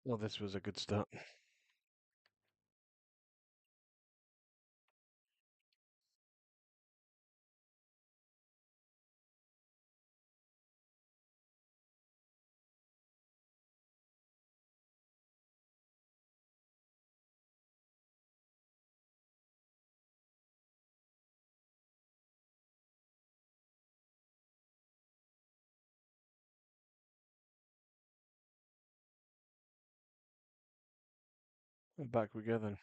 Well, this was a good start. Back we go then.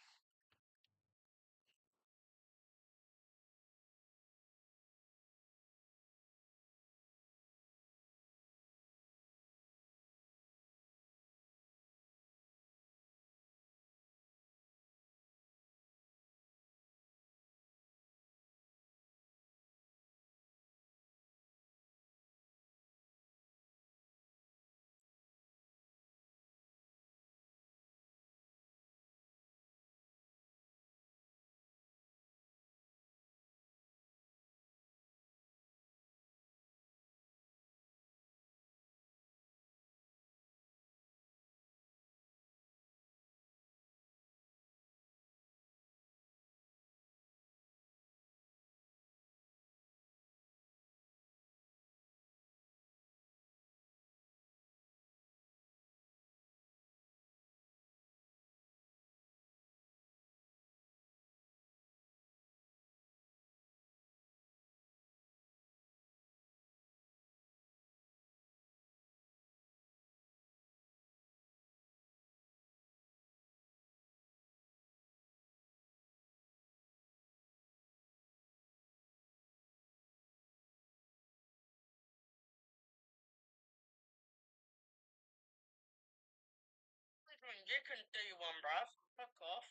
You couldn't do one, bruv. Fuck off.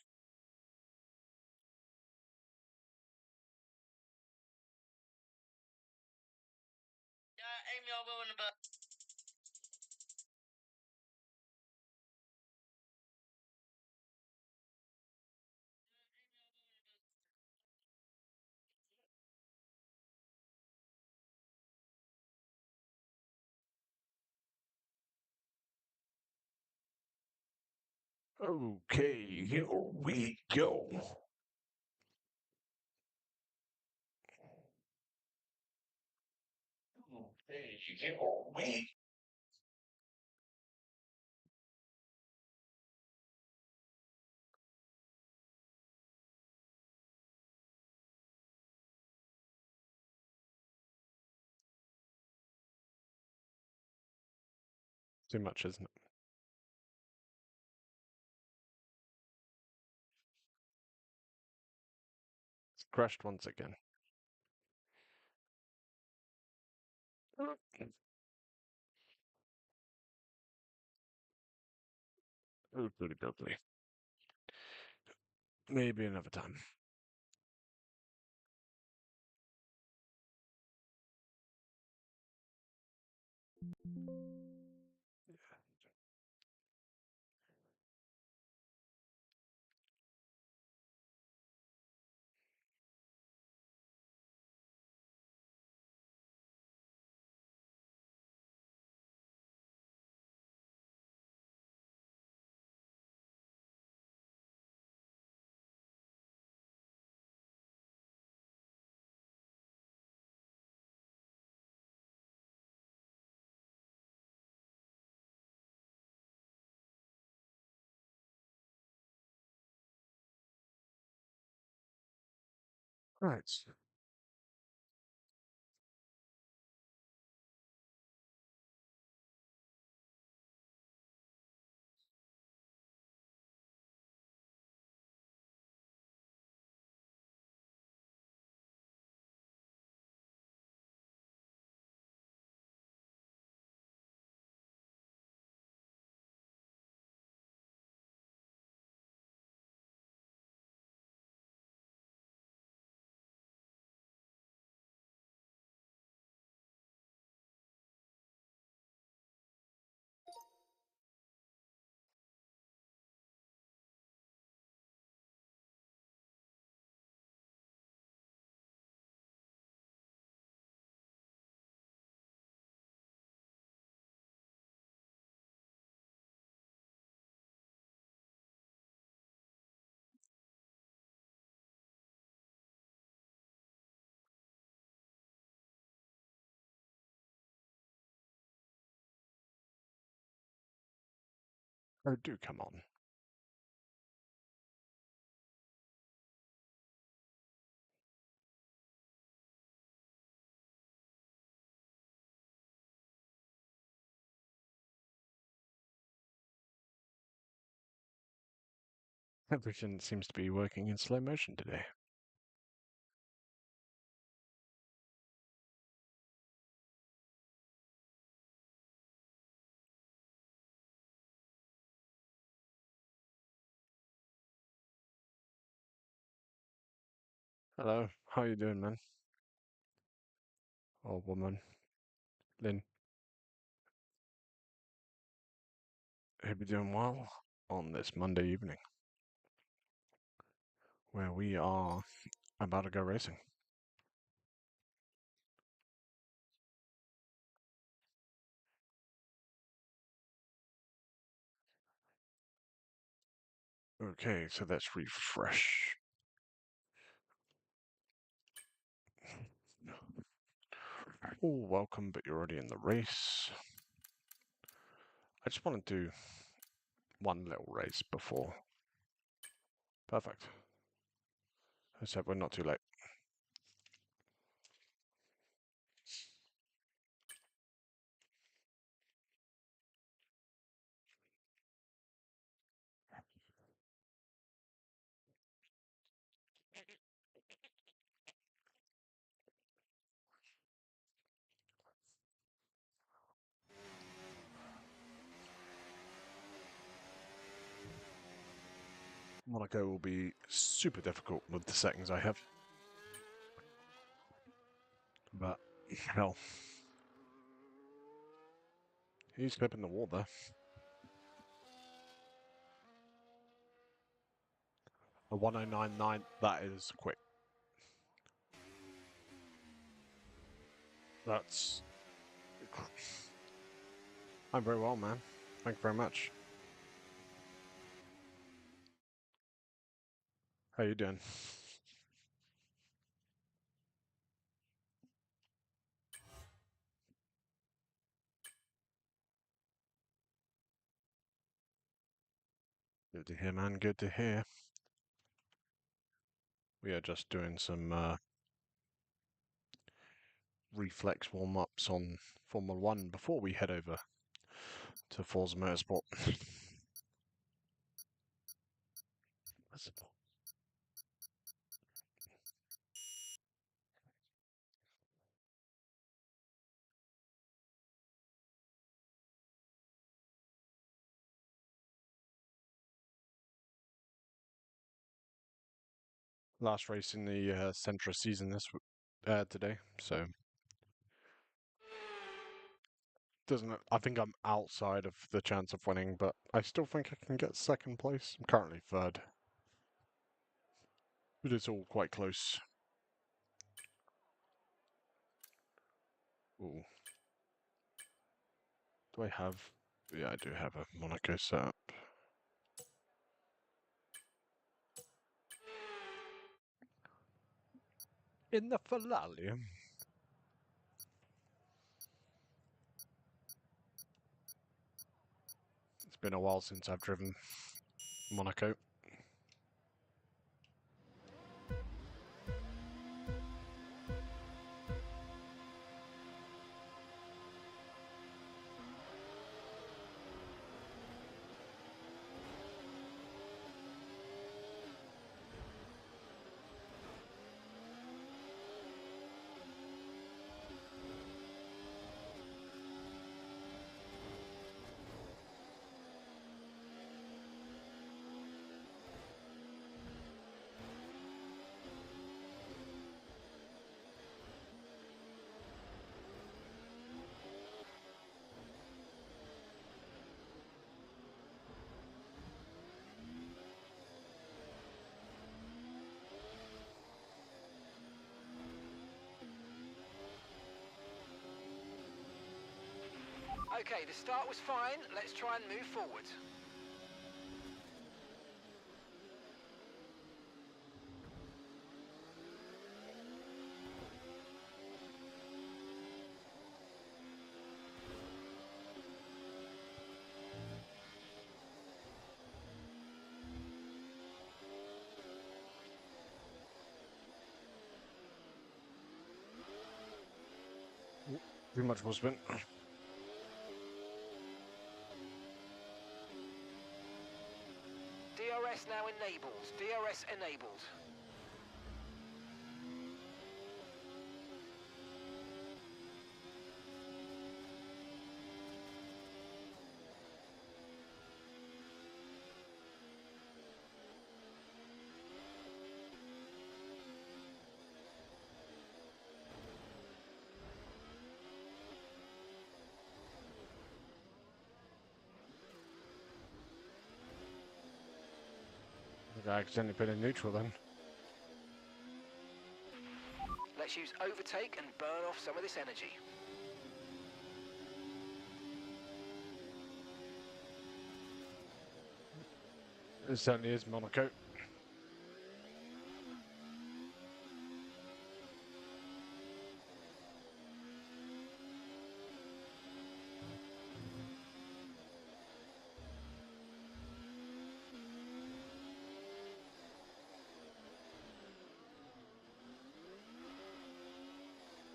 Yeah, aim your will in the butt. Okay, here we go. Okay, here we Too much, isn't it? It's crashed once again. Hopefully, lovely. Maybe another time. Right. Oh, do come on. Everything seems to be working in slow motion today. Hello, how you doing, man? Or woman? Lynn? Hope you're doing well on this Monday evening, where we are about to go racing. Okay, so let's refresh. Oh, welcome, but you're already in the race. I just want to do one little race before. Perfect. I said we're not too late. Monaco will be super difficult with the settings I have. But, hell. He's clipping the wall there. A 1099, that is quick. That's... I'm very well, man. Thank you very much. How you doing? Good to hear, man. Good to hear. We are just doing some reflex warm-ups on Formula 1 before we head over to Forza Motorsport. Last race in the Sentra season today, so doesn't I think I'm outside of the chance of winning, but I still think I can get second place. I'm currently third, but it's all quite close. Ooh. Do I have? Yeah, I do have a Monaco setup. In the Ferrari. It's been a while since I've driven Monaco. Okay, the start was fine. Let's try and move forward. Too much was spent. DRS now enabled. DRS enabled. I accidentally put in neutral then. Let's use overtake and burn off some of this energy. It certainly is Monaco.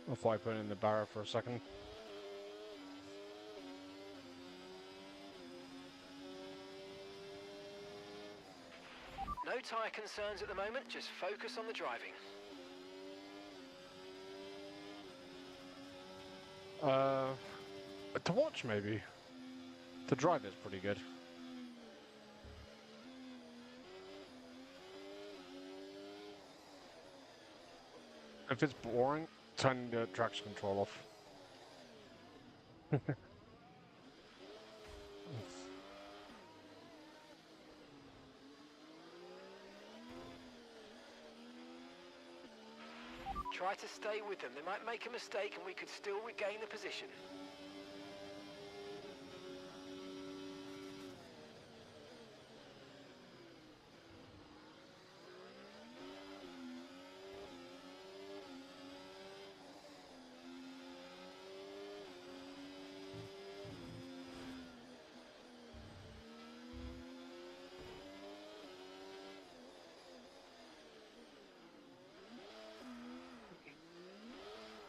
I'll fly put in the barrier for a second. No tyre concerns at the moment, just focus on the driving. To watch maybe. To drive is pretty good. If it's boring, turn the traction control off. Try to stay with them. They might make a mistake and we could still regain the position.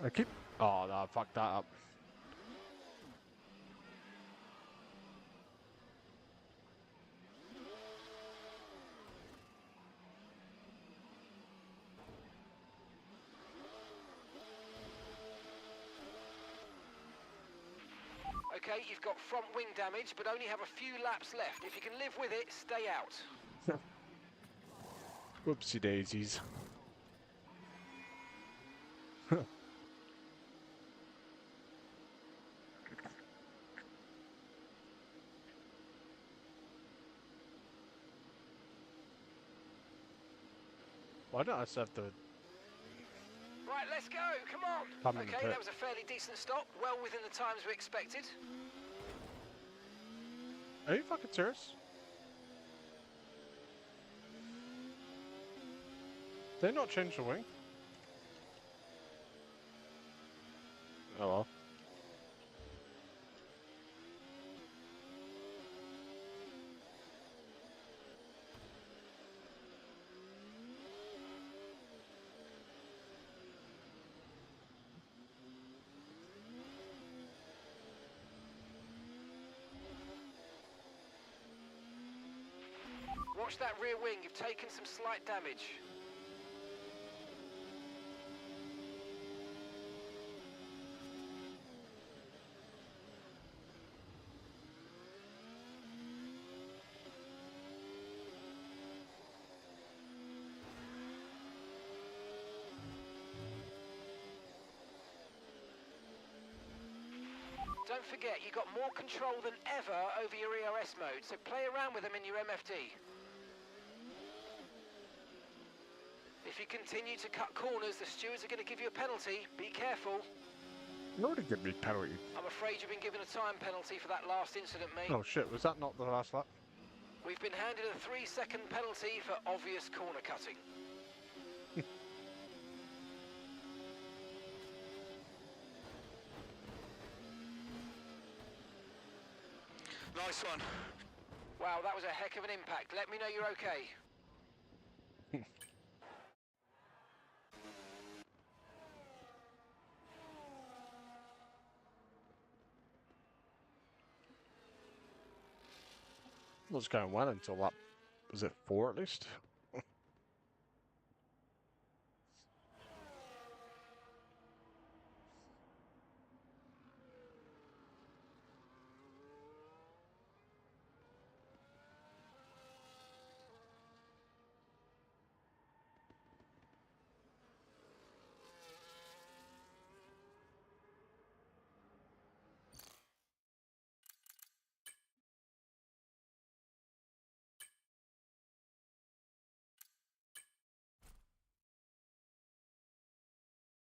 I keep... Oh, no, I fucked that up. Okay, you've got front wing damage, but only have a few laps left. If you can live with it, stay out. Whoopsie daisies. Why don't I serve the... Right, let's go, come on. Come in the Okay, pit. that was a fairly decent stop, well within the times we expected. Are you fucking serious? Did they not change the wing? Oh well. Watch that rear wing, you've taken some slight damage. Don't forget, you've got more control than ever over your ERS mode, so play around with them in your MFD. If you continue to cut corners, the stewards are going to give you a penalty. Be careful. You already give me penalty. I'm afraid you've been given a time penalty for that last incident, mate. Oh shit, was that not the last lap? We've been handed a 3-second penalty for obvious corner cutting. Nice one. Wow, that was a heck of an impact. Let me know you're okay. Was going well until that, was it 4 at least?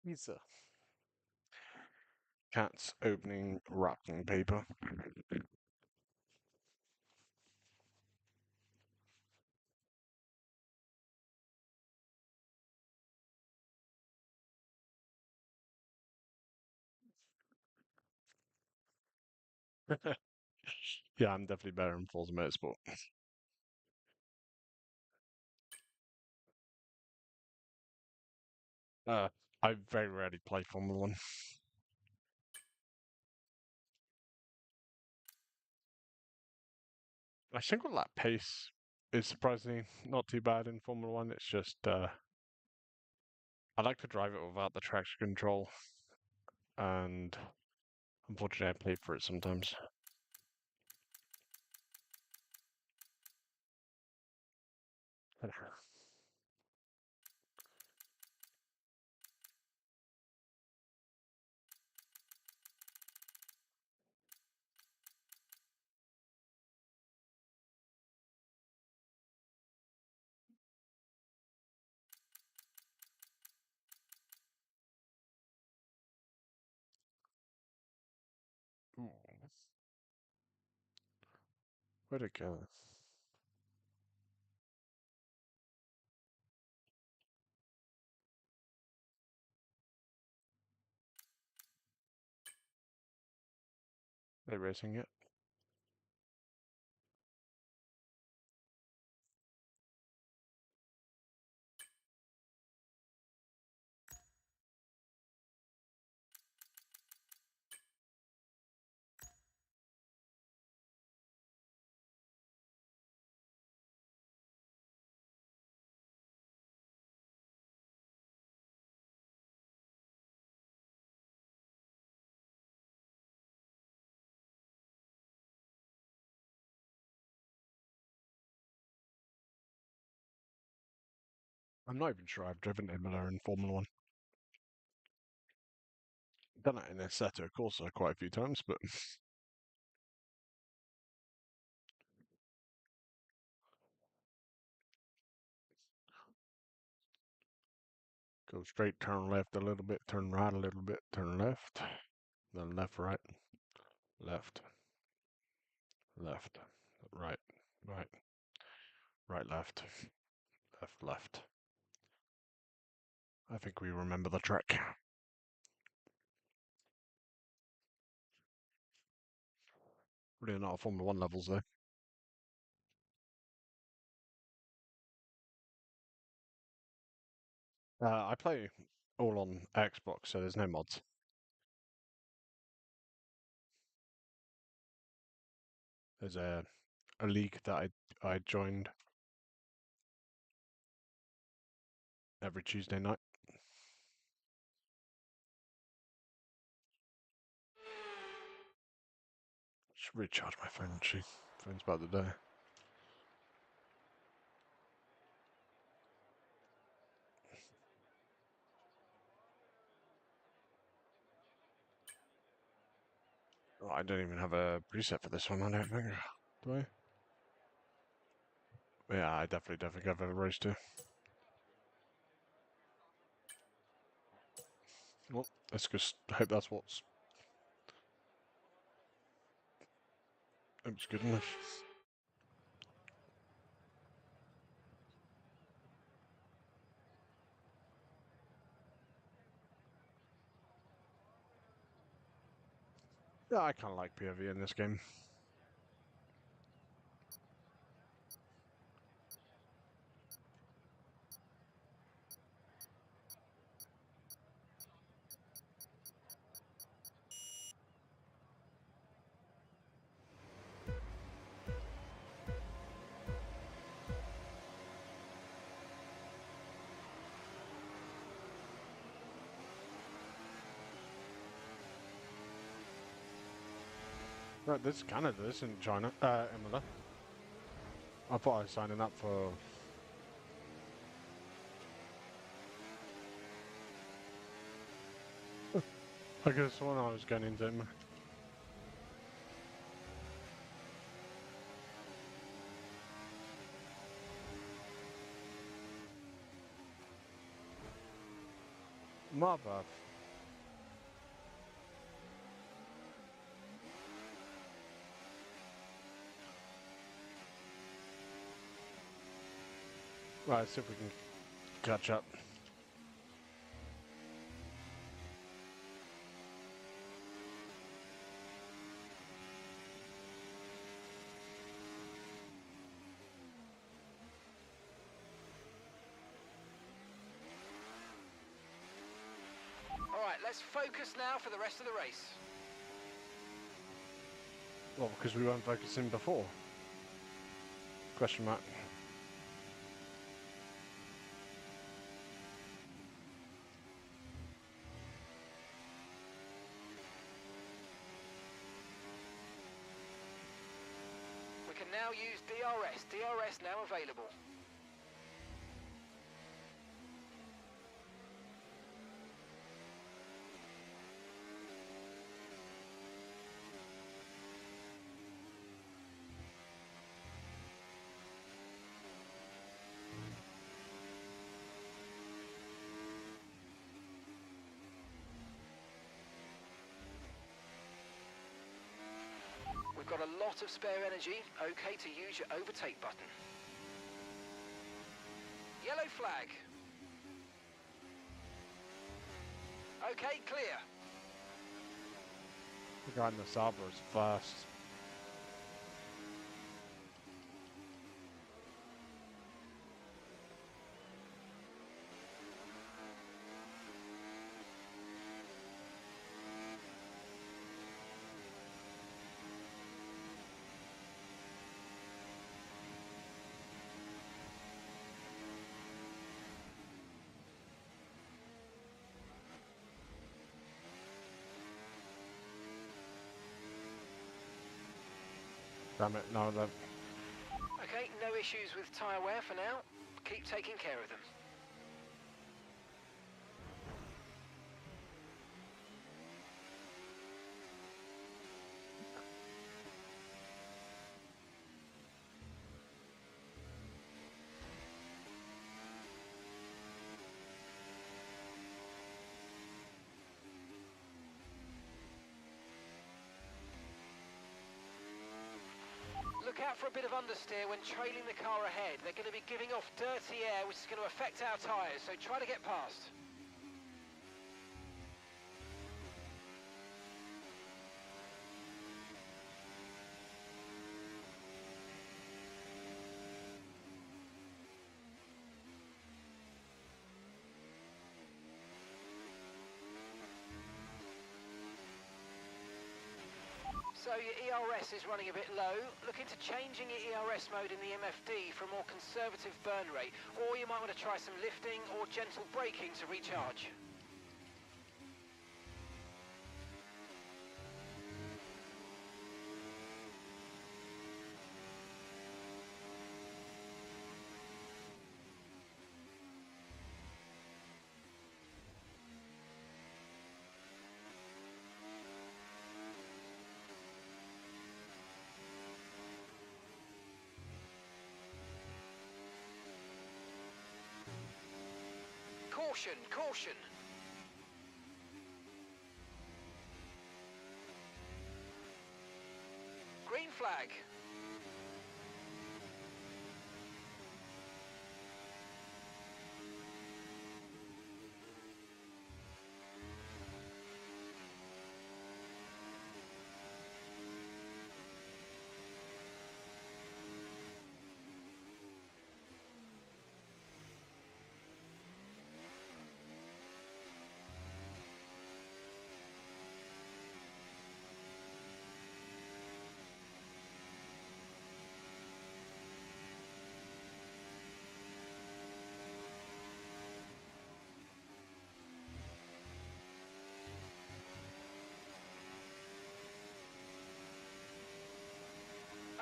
Pizza. Cat's opening wrapping paper. Yeah, I'm definitely better in Forza Motorsport. I very rarely play Formula One. I single lap pace is surprisingly not too bad in Formula One. It's just I like to drive it without the traction control, and unfortunately, I pay for it sometimes. Ooh, where'd it go? They racing it? I'm not even sure I've driven Imola in Formula One. Done it in Assetto Corsa quite a few times, but go straight, turn left a little bit, turn right a little bit, turn left, then left, right, left, left, right, right, right, left, left, left. I think we remember the track. Really not Formula One levels though. I play all on Xbox, so there's no mods. There's a league that I joined every Tuesday night. Should recharge my phone actually. Phone's about to die. Oh, I don't even have a preset for this one, I don't think. Do I? Yeah, I definitely have a race too. Well, let's just hope that's what's good enough. Yeah, I kind of like POV in this game. Right, this is Canada, this isn't China. Imola. I thought I was signing up for... I guess when I was going into Imola. Mother... Right, let's see if we can catch up. Alright, let's focus now for the rest of the race. Well, because we weren't focusing before. Question mark. We can now use DRS. DRS now available. We've got a lot of spare energy. Okay to use your overtake button. Yellow flag. Okay, clear. The guy in the Sabre is fast. Damn it, no, they've... Okay, no issues with tyre wear for now. Keep taking care of them. Look out for a bit of understeer when trailing the car ahead. They're going to be giving off dirty air, which is going to affect our tyres, so try to get past. So your ERS is running a bit low. Look into changing your ERS mode in the MFD for a more conservative burn rate, or you might want to try some lifting or gentle braking to recharge. Caution, caution. Green flag.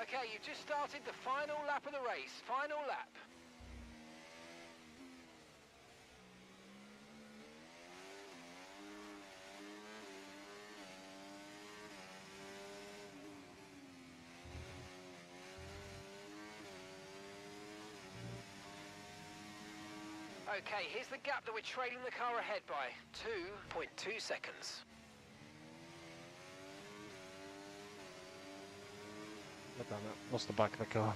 Okay, you've just started the final lap of the race. Final lap. Okay, here's the gap that we're trailing the car ahead by. 2.2 seconds. God damn it. Lost the back of the car.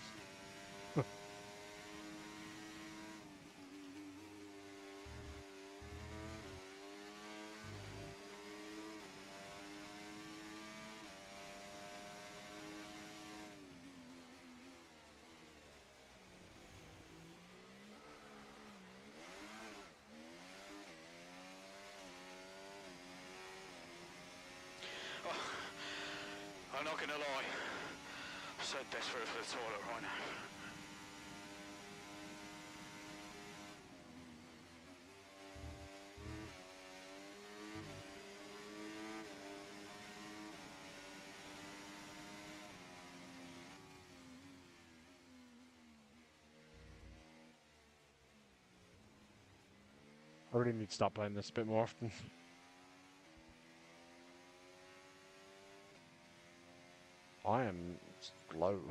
I'm not gonna lie. I'm so desperate for the toilet right now. I really need to start playing this a bit more often. I am slow.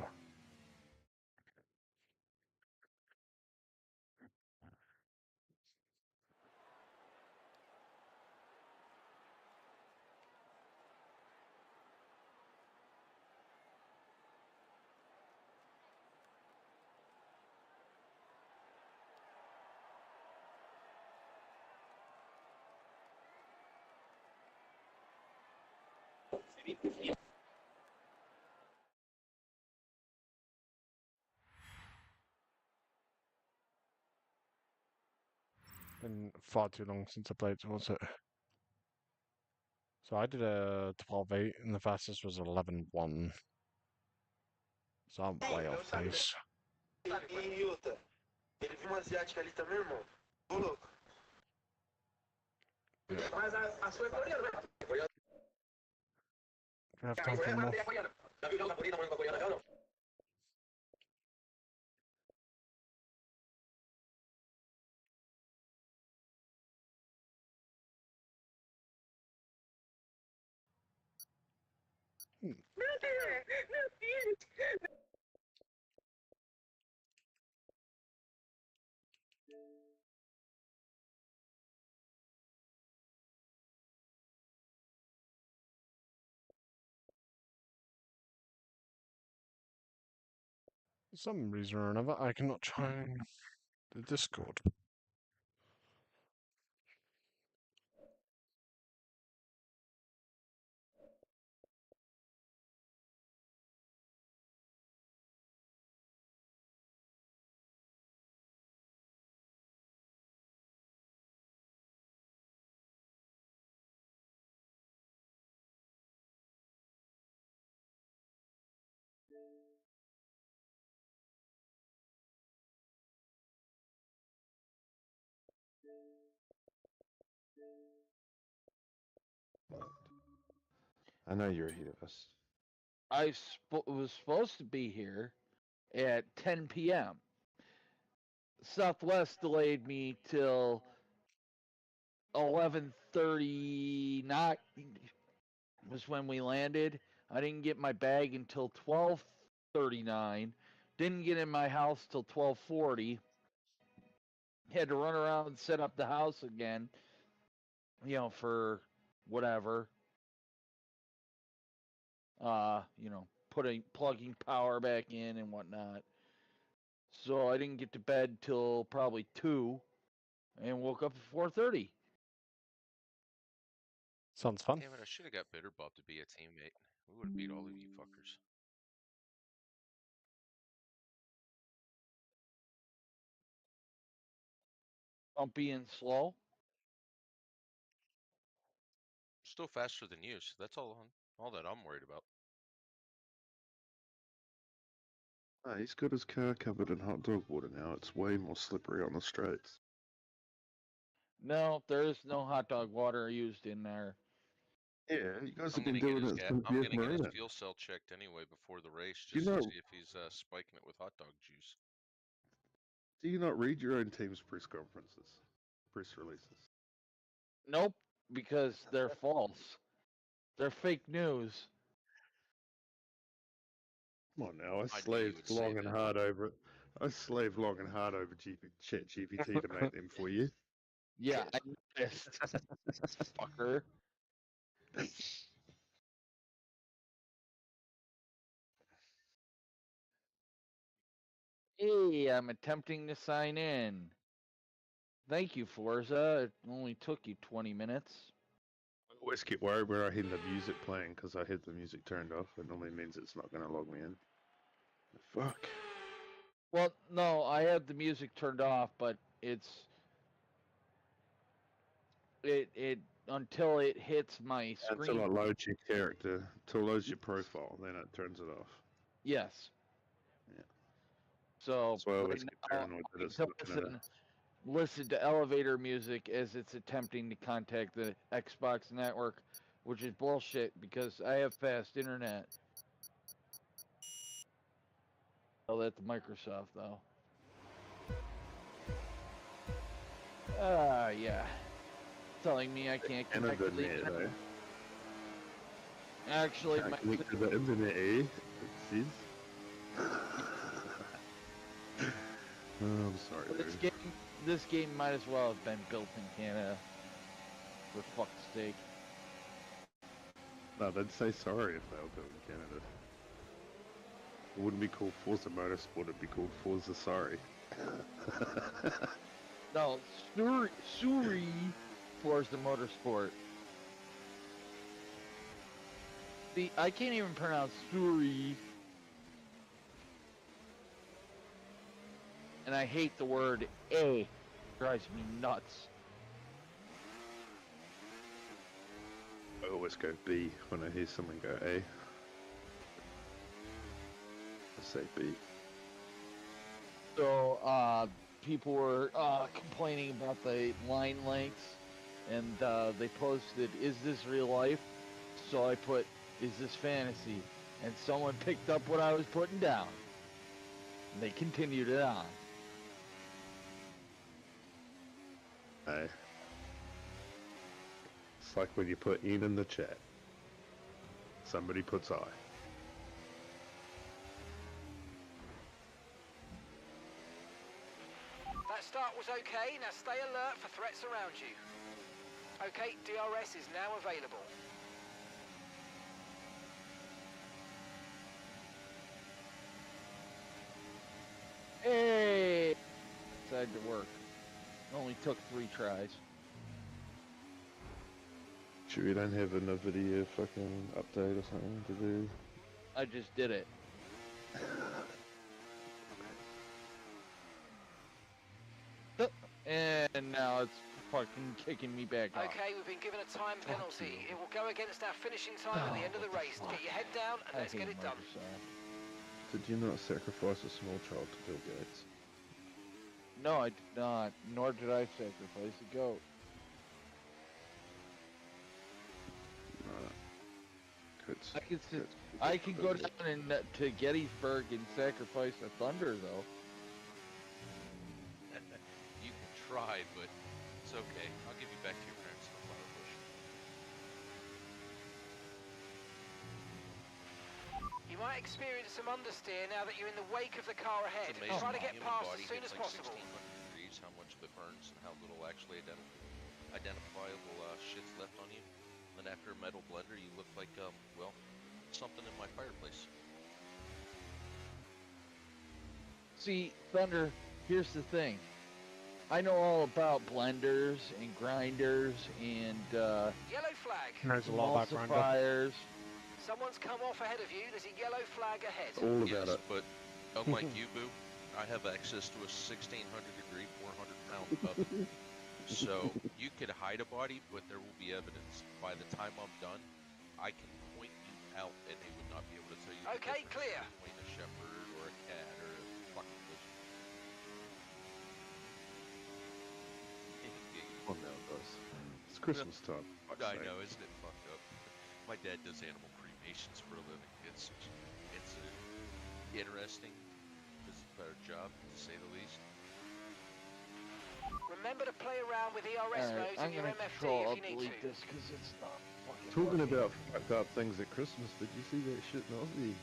Been far too long since I played towards it. So I did a 12.8 and the fastest was 11.1. So I'm way off pace. E outra, ele viu uma asiática ali também, irmão. Ô, louco. Mas a sua é coreana, né? Can I have time for more? Já viu o japonês namorando com a coreana, não? For some reason or another, I cannot join the Discord. I know you're ahead of us. I was supposed to be here at 10 p.m. Southwest delayed me till 11:39 was when we landed. I didn't get my bag until 12:39. Didn't get in my house till 12:40. Had to run around and set up the house again, for whatever. Plugging power back in and whatnot. So I didn't get to bed till probably 2 and woke up at 4:30. Sounds fun. Damn it, I should have got Bitterbob to be a teammate. We would have beat all of you fuckers. I'm being slow. Still faster than you, so that's all that I'm worried about. Oh, he's got his car covered in hot dog water now. It's way more slippery on the straights. No, there is no hot dog water used in there. Yeah, you guys I'm have been gonna get doing his it ga- since I'm you've gonna get his married. fuel cell checked anyway before the race, You just to know- see if he's spiking it with hot dog juice. Do you not read your own team's press conferences, press releases? Nope, because they're false. They're fake news. Come on now, I I knew you slaved would say long and that. hard over it. I slaved long and hard over ChatGPT to make them for you. Yeah, I noticed. Fucker. Hey, I'm attempting to sign in. Thank you, Forza. It only took you 20 minutes. I always get worried when I hear the music playing because I had the music turned off. It normally means it's not going to log me in. Fuck. Well, no, I have the music turned off, but it until it hits my screen. Until it loads your character, until it loads your profile, then it turns it off. Yes. Yeah. So So I always right get now, paranoid that I it's can not going to. listen to elevator music as it's attempting to contact the Xbox network, which is bullshit because I have fast internet. Oh, that's Microsoft though. Yeah. Telling me I can't connect to the Internet, internet. eh? Actually, Can't my connect to the internet, eh? It says. Oh, I'm sorry, dude. this game might as well have been built in Canada. For fuck's sake. No, they'd say sorry if they were built in Canada. It wouldn't be called Forza Motorsport, it'd be called Forza Sorry. No, Suri Forza Motorsport. See, I can't even pronounce Suri. And I hate the word A. It drives me nuts. I always go B when I hear someone go A. I say B. So, people were complaining about the line lengths, and they posted, "Is this real life?" So I put, "Is this fantasy?" And someone picked up what I was putting down. And they continued it on. A. It's like when you put Ian in the chat. Somebody puts I. That start was okay. Now stay alert for threats around you. Okay, DRS is now available. Hey! Decided to work. Only took 3 tries. Sure you don't have a NVIDIA fucking update or something to do? I just did it. And now it's fucking kicking me back off. Okay, we've been given a time penalty. It will go against our finishing time at the end of the race. Get your head down and I let's get hate it done. Microsoft. Did you not sacrifice a small child to Bill Gates? No, I did not. Nor did I sacrifice a goat. Goats. I could sit, goats- I could go goats- down and to Gettysburg and sacrifice a thunder, though. You can try, but it's okay. I'll give you back to your parents in a flower bush. You might experience some understeer now that you're in the wake of the car ahead. It's amazing Try to how get human past body as soon gets as like possible. 1600 degrees, how much of it burns and how little actually identifiable shit's left on you. Then after a metal blender, you look like, well, something in my fireplace. See, Thunder, here's the thing. I know all about blenders and grinders and Yellow flag. Knows a lot about Grinder. emulsifiers. Someone's come off ahead of you. There's a yellow flag ahead. All about Yes, it. but unlike you, Boo, I have access to a 1600 degree, 400 pound oven. So you could hide a body, but there will be evidence. By the time I'm done, I can point you out, and they would not be able to tell you the Okay, difference clear. between a shepherd or a cat or a fucking lizard. Come on now, guys. It's Christmas time. for fuck's I sake. know, isn't it fucked up? My dad does animal cremations for a living. It's interesting. It's a better job, to say the least. Remember to play around with ERS Alright, modes I'm in your gonna MFD control if you need delete to. this because it's not fucking Talking working. about fucked up things at Christmas, did you see that shit in Aussie?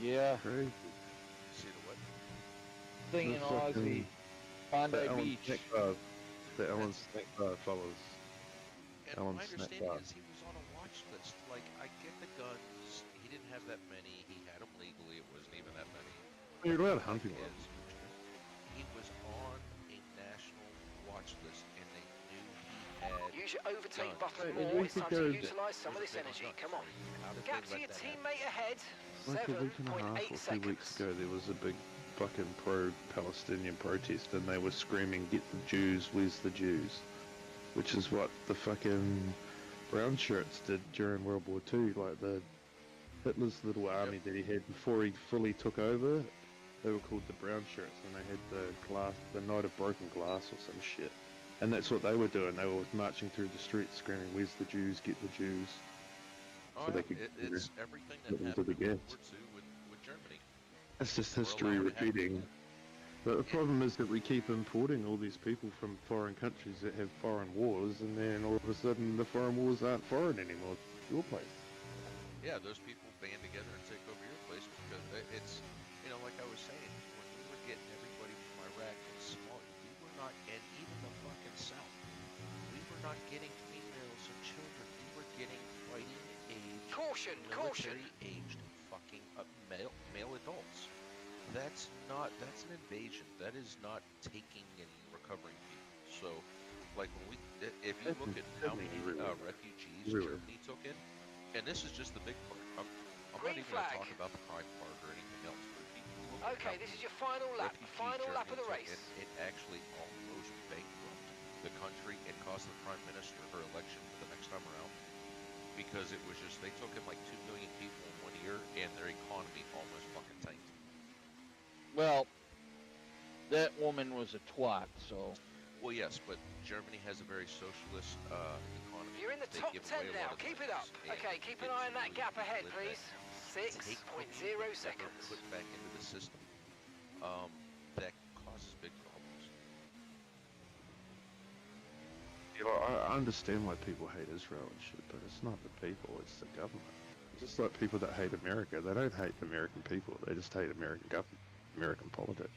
Yeah, Crazy. See the what? thing in The fucking- Aussie, Bondi The Alan Beach. Snack Bar, the Alan That's- Snack Bar fellas. And Alan my Snack understanding Bar. is he was on a watch list. Like, I get the guns. He didn't have that many. He had them legally. It wasn't even that many. You're allowed Like hunting ones. his, he was on a national watch list, and they knew he had. Use your overtake guns. button It more. needs It's to time to go- utilise some of There's this a big energy. gun. Come on. How did Gap they to let your that happen? teammate ahead. Like a week and a half 7.8 or 2 seconds. weeks ago, there was a big fucking pro-Palestinian protest, and they were screaming, "Get the Jews, where's the Jews?" Which is what the fucking brown shirts did during World War II. Like Hitler's little army that he had before he fully took over, they were called the brown shirts, and they had the night of broken glass or some shit. And that's what they were doing. They were marching through the streets screaming, "Where's the Jews? Get the Jews." Oh, So they yeah. could, It's everything that get into happened the in World gas. War II with Germany. It's just We're history allowed to have repeating. that. But the problem is that we keep importing all these people from foreign countries that have foreign wars, and then all of a sudden the foreign wars aren't foreign anymore. It's your place. Yeah, those people band together and take over your place because it's, like I was saying, when we were getting everybody from Iraq and Somalia, we were not, and even the fucking South, we were not getting females and children. We were getting fighting age, Caution, caution. military-aged fucking male adults. That's an invasion. That is not taking and recovering people. So, like if you look at how many refugees Everywhere. Germany took in, and this is just the big part. I'm not Green even going to flag. talk about the crime part or anything else. But if you look at Okay, how this is many your final lap. refugees Final lap of Germany the took race. in, it actually almost bankrupted the country and cost the prime minister her election for the next time around. Because it was just, they took in like 2 million people in 1 year, and their economy almost fucking tanked. Well, that woman was a twat, so. Well, yes, but Germany has a very socialist economy. You're in the They top give 10 away a now. lot of Keep it things, up. and Okay, keep an it's eye on that really gap ahead, with please. Take 6.0 money never seconds. put back into the system. That causes big problems. I understand why people hate Israel and shit, but it's not the people, it's the government. Just like people that hate America, they don't hate American people, they just hate American government, American politics.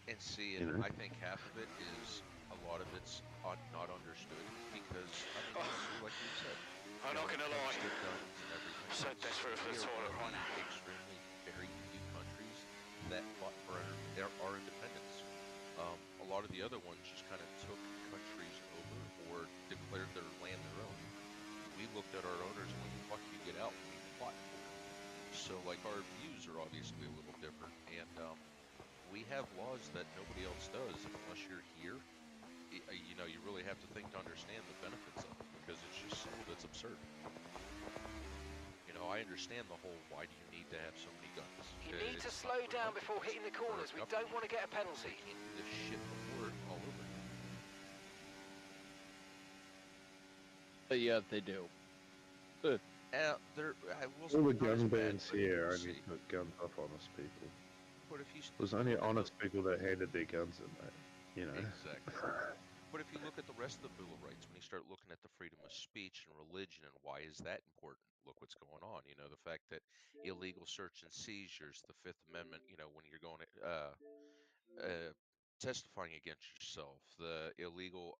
And see, You and know? I think half of it is a lot of it's not understood because I mean, honestly, like we've said, I'm not gonna lie. the guns and everything. So else, desperate for the we are toilet one right of now. the extremely very few countries that fought for our independence. A lot of the other ones just kind of took countries over or declared their land their own. We looked at our owners and went, "Fuck you, get out." We fought for it. So, like, our views are obviously a little different, and we have laws that nobody else does, and unless you're here, you really have to think to understand the benefits of it because it's just some of it's absurd. I understand the whole why do you need to have so many guns? You need to It's slow not for down hunting, before it's hitting the for corners. We don't want to get a They penalty. can't do this shit before all over. But yeah, they do. I will All the not as gun bad, bans but here we'll only see. put guns off honest people. But if you It was only honest people that handed their guns in, mate. You know? Exactly. But if you look at the rest of the Bill of Rights, when you start looking at the freedom of speech and religion and why is that important, look what's going on. The fact that illegal search and seizures, the Fifth Amendment, when you're going testifying against yourself, the illegal,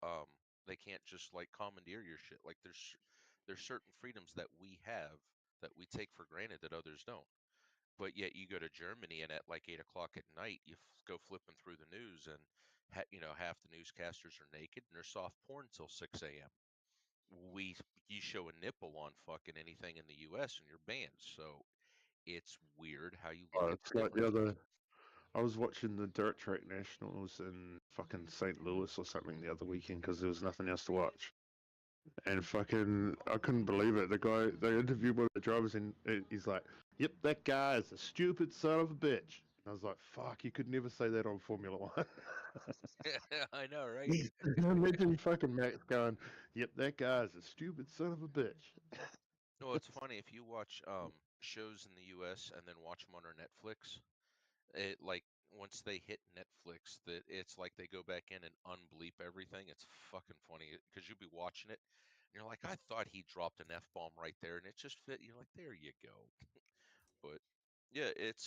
they can't just like commandeer your shit. Like there's certain freedoms that we have that we take for granted that others don't. But yet you go to Germany and at like 8 o'clock at night, you go flipping through the news and half the newscasters are naked and they're soft porn till 6 a.m. You show a nipple on fucking anything in the U.S. and you're banned. So it's weird how you look at It's like the different. other. I was watching the Dirt Track Nationals in fucking St. Louis or something the other weekend because there was nothing else to watch. And fucking, I couldn't believe it. They interviewed one of the drivers and he's like, "Yep, that guy is a stupid son of a bitch." And I was like, "Fuck, you could never say that on Formula One." I know, right? Imagine fucking Max going, "Yep, that guy is a stupid son of a bitch." No, it's funny if you watch shows in the U.S. and then watch them on our Netflix. It like once they hit Netflix, that it's like they go back in and unbleep everything. It's fucking funny because you'll be watching it, and you're like, I thought he dropped an F-bomb right there, and it just fit. You're like, there you go. But yeah, it.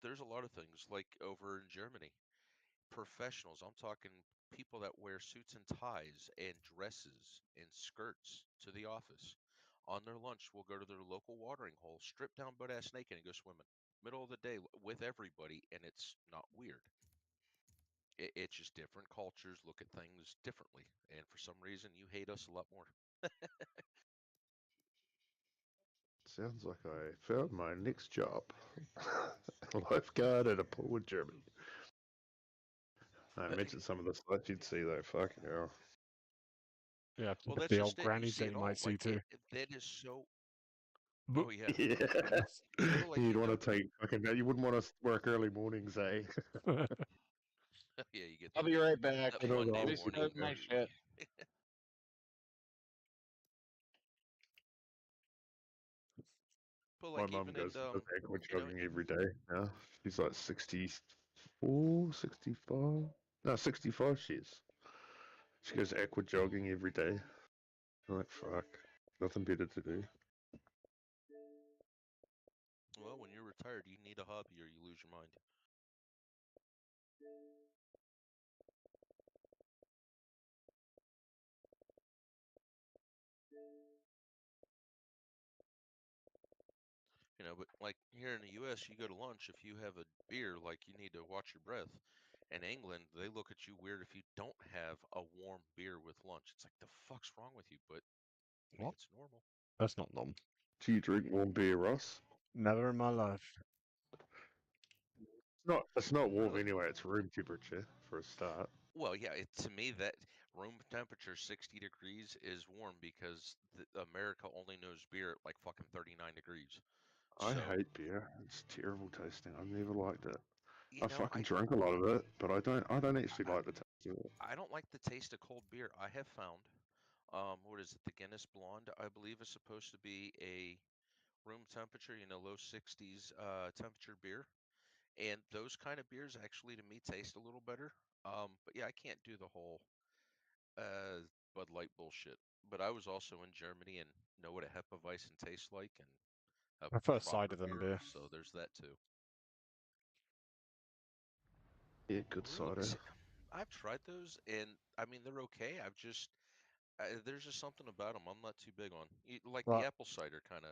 There's a lot of things like over in Germany, professionals. I'm talking people that wear suits and ties and dresses and skirts to the office. On their lunch, will go to their local watering hole, strip down butt ass naked, and go swimming. Middle of the day with everybody, and it's not weird. It's just different cultures look at things differently, and for some reason, you hate us a lot more. Sounds like I found my next job. Lifeguard at a pool in Germany. I imagine some of the stuff you'd see though, fucking hell. Yeah, Well, that's the old just it. You grannies see that it you all. might see Like too. that is so. But Oh yeah. Yeah. Well, like, You'd you want know, to take fucking. You wouldn't want to work early mornings, eh? yeah, you get I'll that be right back. that Put on Monday all Let me the morning. start my shit. But My like mum even in goes aqua you know, jogging every day. Yeah, she's like 64, 65. No, 65 she is. She goes aqua jogging every day. I'm like, fuck. Nothing better to do. well, when you're retired, you need a hobby or you lose your mind. You know, but like here in the U.S., you go to lunch, if you have a beer, like you need to watch your breath. In England, they look at you weird if you don't have a warm beer with lunch. It's like, the fuck's wrong with you? But what? it's normal. That's not normal. Do you drink warm beer, Ross? Never in my life. It's not warm Really? anyway. It's room temperature for a start. Well, yeah, to me, that room temperature 60 degrees is warm because America only knows beer at like fucking 39 degrees. I So, hate beer. It's terrible tasting. I've never liked it. you I know, fucking drank a lot of it, but I don't actually I, like the taste of it. I don't like the taste of cold beer. I have found, what is it? The Guinness Blonde, I believe, is supposed to be a room temperature, low 60s temperature beer. And those kind of beers actually to me taste a little better. But yeah, I can't do the whole uh, Bud Light bullshit. But I was also in Germany and know what a Hefeweizen tastes like and a I prefer proper cider than beer. beer. So there's that too. Yeah, good Really? cider. See, I've tried those and I mean they're okay. There's just something about them I'm not too big on. Like the But apple cider kind of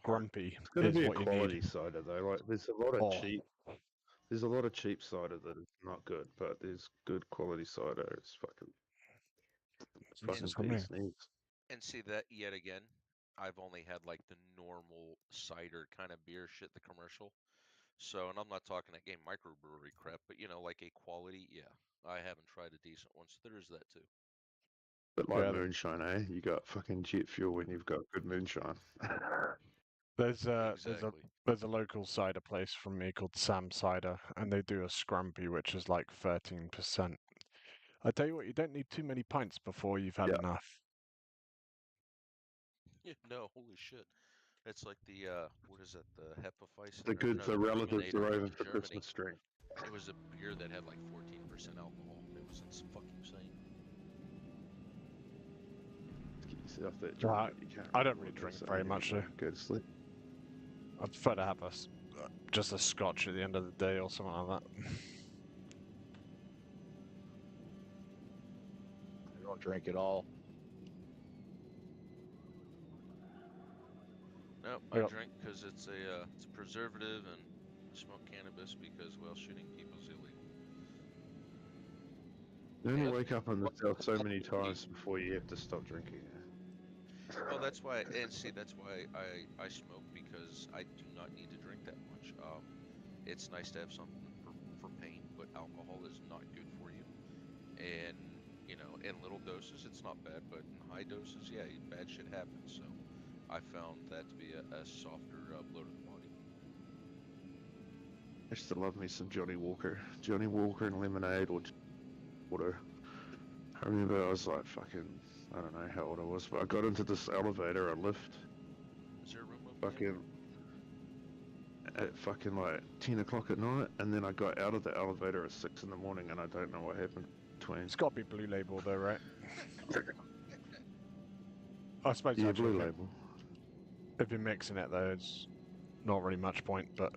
hard. scrumpy It's got to is be a what you quality need. cider though. Like there's a lot of Oh, cheap. There's a lot of cheap cider that is not good, but there's good quality cider. It's fucking this is fucking for me. bee's knees. And see that yet again, I've only had like the normal cider kind of beer shit, the commercial. So, and I'm not talking that game microbrewery crap, but like a quality, yeah. I haven't tried a decent one, so there's that too. But like Yeah, moonshine, eh? You got fucking jet fuel when you've got good moonshine. there's Exactly. a local cider place from me called Sam Cider, and they do a scrumpy which is like 13%. I tell you what, you don't need too many pints before you've had Yeah. enough. Yeah, no, holy shit. It's like the what is it? The Hefeweizen The or good, no, the the relatives Berliner are over in for Germany. Christmas drink. It was a beer that had like 14% alcohol. It was fucking insane. Get yourself that drink, Right. but you can't. I don't really really drink say very much though. anymore. Go to sleep. I prefer to have just a scotch at the end of the day or something like that. I don't drink at all. No, I I got- drink because it's a preservative, and I smoke cannabis because well, shooting people is illegal. You only Yep. wake up on the south so many times before you have to stop drinking. Well, that's why, and see, that's why I smoke because I do not need to drink that much. It's nice to have something for pain, but alcohol is not good for you. And in little doses, it's not bad, but in high doses, yeah, bad shit happens. So I found that to be a softer blow to the body. I used to love me some Johnny Walker. Johnny Walker and lemonade or water. I remember I was like fucking, I don't know how old I was, but I got into this elevator, a lift, fucking at fucking like 10 o'clock at night, and then I got out of the elevator at 6 in the morning, and I don't know what happened between. It's got to be Blue Label though, right? I suppose Yeah, actually, Blue Label. if you're mixing it though, it's not really much point, but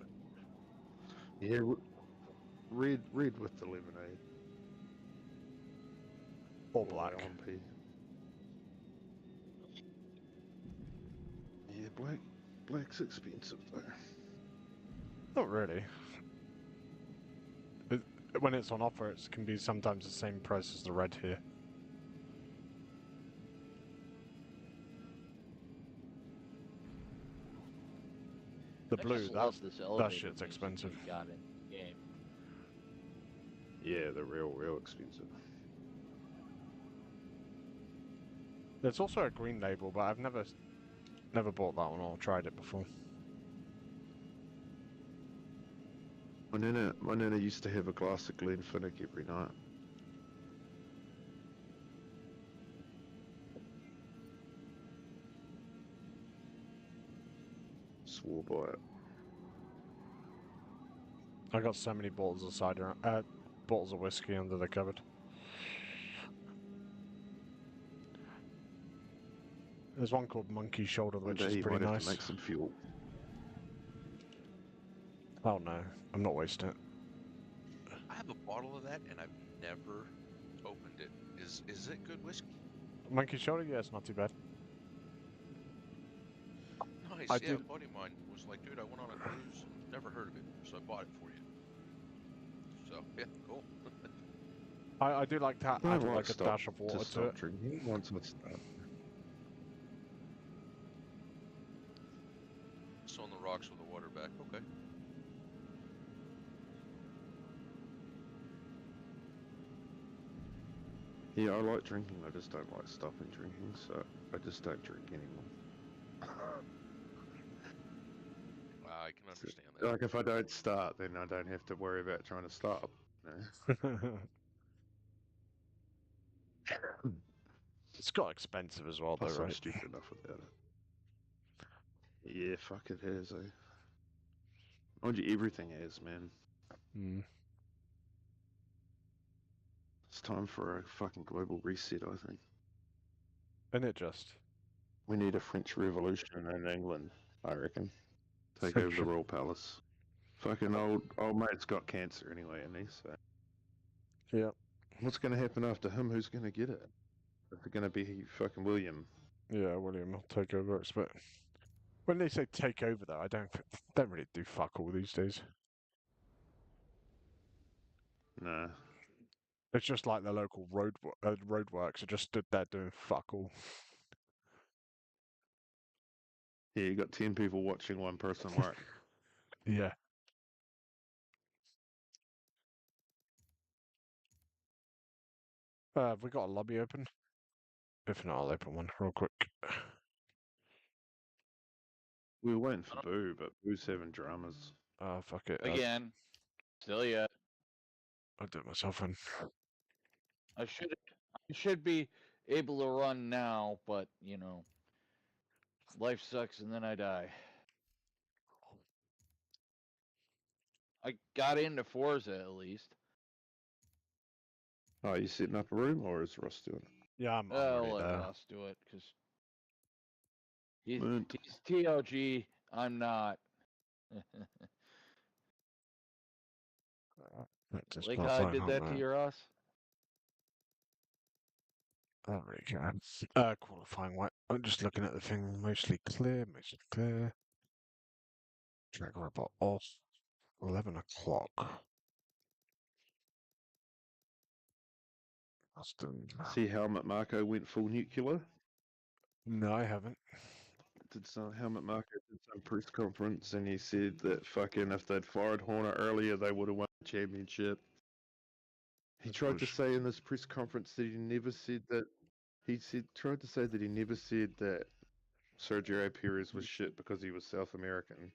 Yeah, red with the lemonade. or black. LMP. Yeah, black's expensive though. Not really. When it's on offer, it can be sometimes the same price as the red here. The I blue, just that love this elevator shit's music expensive. we got in the game. Yeah, they're real expensive. There's also a green label, but I've never bought that one or tried it before. My nana used to have a glass of Glenfiddich every night. Swore by it. I got so many bottles of cider, bottles of whiskey under the cupboard. There's one called Monkey Shoulder, One which day is you pretty might have nice. to make some fuel. Oh no, I'm not wasting it. I have a bottle of that and I've never opened it. Is it good whiskey? Monkey Shoulder, yeah, it's not too bad. Nice. I Yeah, do- a buddy of mine was like, dude, I went on a cruise, never heard of it, so I bought it for you. So yeah, cool. I do like to I add might like a stop dash of water to stop it. drinking once I start. So on the rocks with the water back. Okay. Yeah, I like drinking, I just don't like stopping drinking, so I just don't drink anymore. I can understand that. Like, if I don't start, then I don't have to worry about trying to stop. You know? It's got expensive as well, though, Plus, I'm right? stupid enough without it. Yeah, fuck it has, eh? Mind you, everything has, man. Mm. It's time for a fucking global reset, I think. And it just. We need a French Revolution in England, I reckon. Take over the Royal Palace. Fucking old mate's got cancer anyway, and he so. Yeah. What's going to happen after him? Who's going to get it? Is it going to be fucking William? Yeah, William will take over, I expect. When they say take over, though, I don't really do fuck all these days. Nah. It's just like the local roadworks are just stood there doing fuck all. Yeah, you got 10 people watching one person work. Yeah. Have we got a lobby open? If not, I'll open one real quick. We were waiting for Boo, but Boo's having dramas. Fuck it. Again, still yet. I'll do it myself in. I should be able to run now, but you know, life sucks and then I die. I got into Forza at least. Oh, you setting up a room, or is Ross doing it? Yeah, I'm I'll already let there. Ross do it because he's Mint. TLG. I'm not. Just Like can't how I find did out that to now. you, Ross. I don't really care. Qualifying white. I'm just looking at the thing. Mostly clear. Drag robot off. 11 o'clock. Austin. See how Marco went full nuclear? No, I haven't. Helmut Marko did some press conference, and he said that fucking if they'd fired Horner earlier, they would have won the championship. He That's tried to bullshit. say in this press conference that he never said that. Tried to say that he never said that Sergio Perez was shit because he was South American.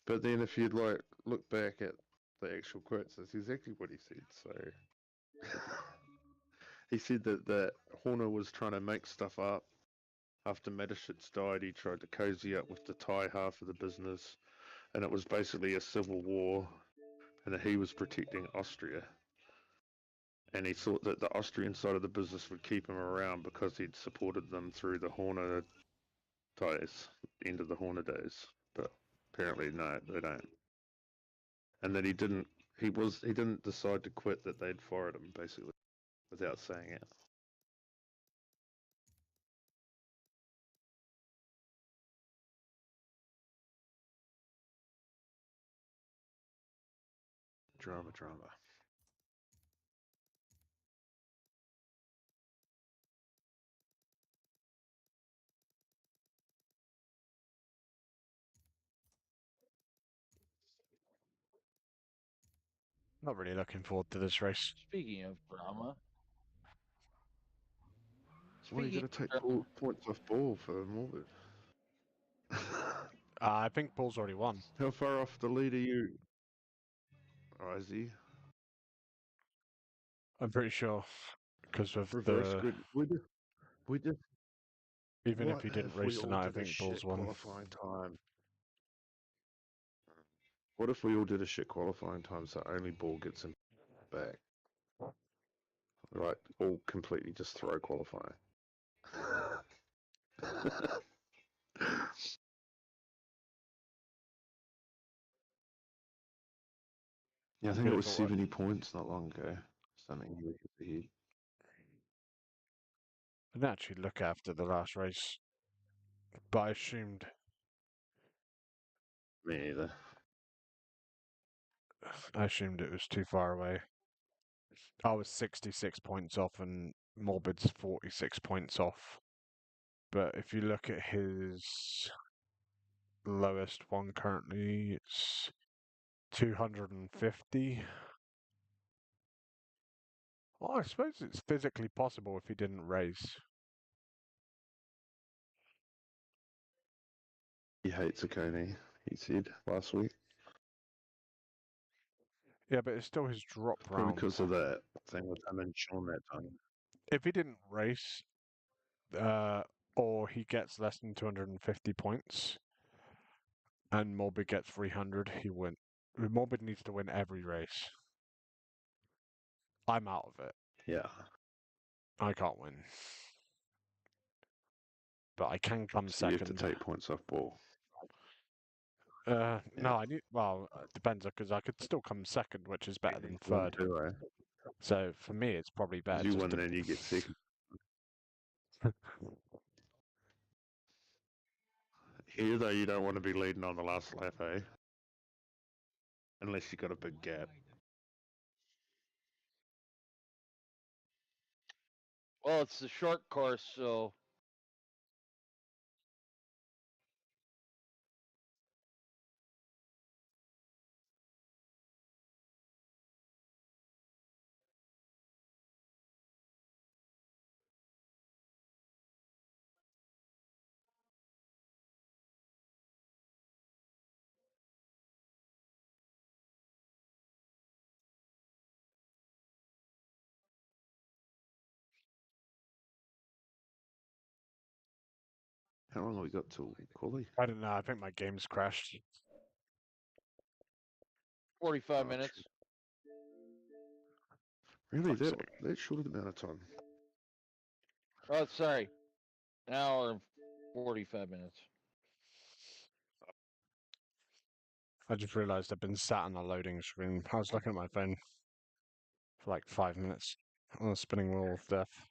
But then if you'd like look back at the actual quotes, that's exactly what he said. So he said that Horner was trying to make stuff up After Mateschitz died, he tried to cozy up with the Thai half of the business, and it was basically a civil war, and that he was protecting Austria. And he thought that the Austrian side of the business would keep him around because he'd supported them through the Horner days, end of the Horner days. But apparently, no, they don't. And that he didn't decide to quit, that they'd fired him, basically, without saying it. Drama. Not really looking forward to this race. Speaking of drama. Why are you Speaking going to take of points off ball for Morbid? I think Paul's already won. How far off the lead are you? Oh, is he? I'm pretty sure because of Reverse the grid. We just. even What if he didn't if we race all tonight, I did a think Paul's shit won. qualifying time? What if we all did a shit qualifying time so only ball gets him back? Right, all completely just throw qualifying. Yeah, I think Good it if was it 70 worked. points not long ago. Something he hit the head. I didn't actually look after the last race, but I assumed Me either. it was too far away. I was 66 points off and Morbid's 46 points off. But if you look at his lowest one currently, it's 250. Well, I suppose it's physically possible if he didn't race. He hates Akoni, he said last week. Yeah, but it's still his drop Probably round. because of that thing with him and Sean that time. If he didn't race, or he gets less than 250 points, and Morbid gets 300, he win. Morbid needs to win every race. I'm out of it. Yeah. I can't win. But I can come So you have to second. take points off ball. No, I need. Well, it depends because I could still come second, which is better than third. Too, eh? So for me, it's probably better. You just win, to... then you get second. Here, though, you don't want to be leading on the last lap, eh? Unless you got a big gap. well, it's the short course, so How long have we got till Quali? I don't know. I think my game's crashed. 45 Oh, minutes. Really, Fuck's sake. that short amount of time. Oh, sorry. An hour and 45 minutes. I just realised I've been sat on a loading screen. I was looking at my phone for like 5 minutes on a spinning wheel of death.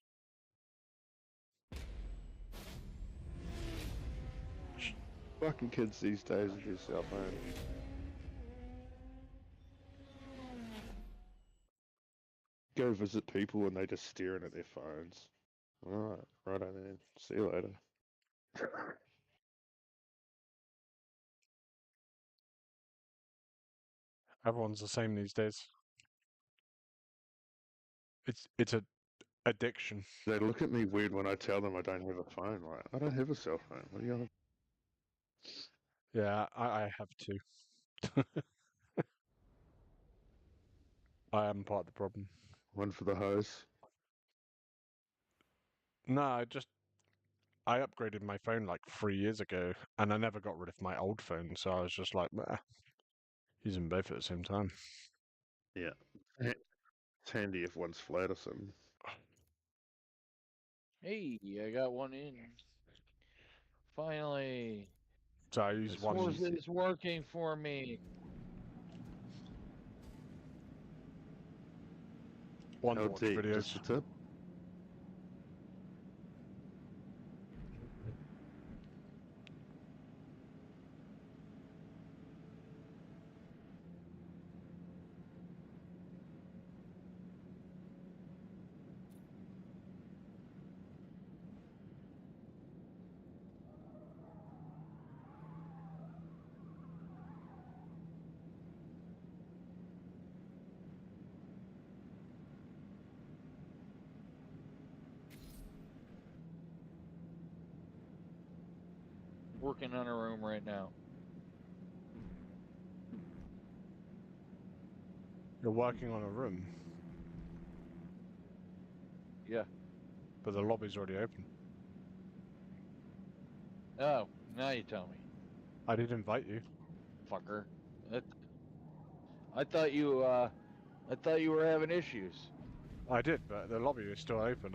Fucking kids these days with their cell phone. Go visit people and they just staring at their phones. Alright, right on then. See you later. Everyone's the same these days. It's a addiction. They look at me weird when I tell them I don't have a phone. Like, I don't have a cell phone. What are you on? Yeah, I have to. I am part of the problem. One for the hose. No, I upgraded my phone like 3 years ago, and I never got rid of my old phone, so I was just like, meh, using both at the same time. Yeah. It's handy if one's flat or something. Hey, I got one in. Finally. So I use This one. horse is working for me. One to How watch deep? videos. Just the tip? Working on a room right now. You're working on a room, Yeah. but the lobby's already open. Oh, now you tell me, I did invite you. fucker. I thought you were having issues. I did, but the lobby is still open.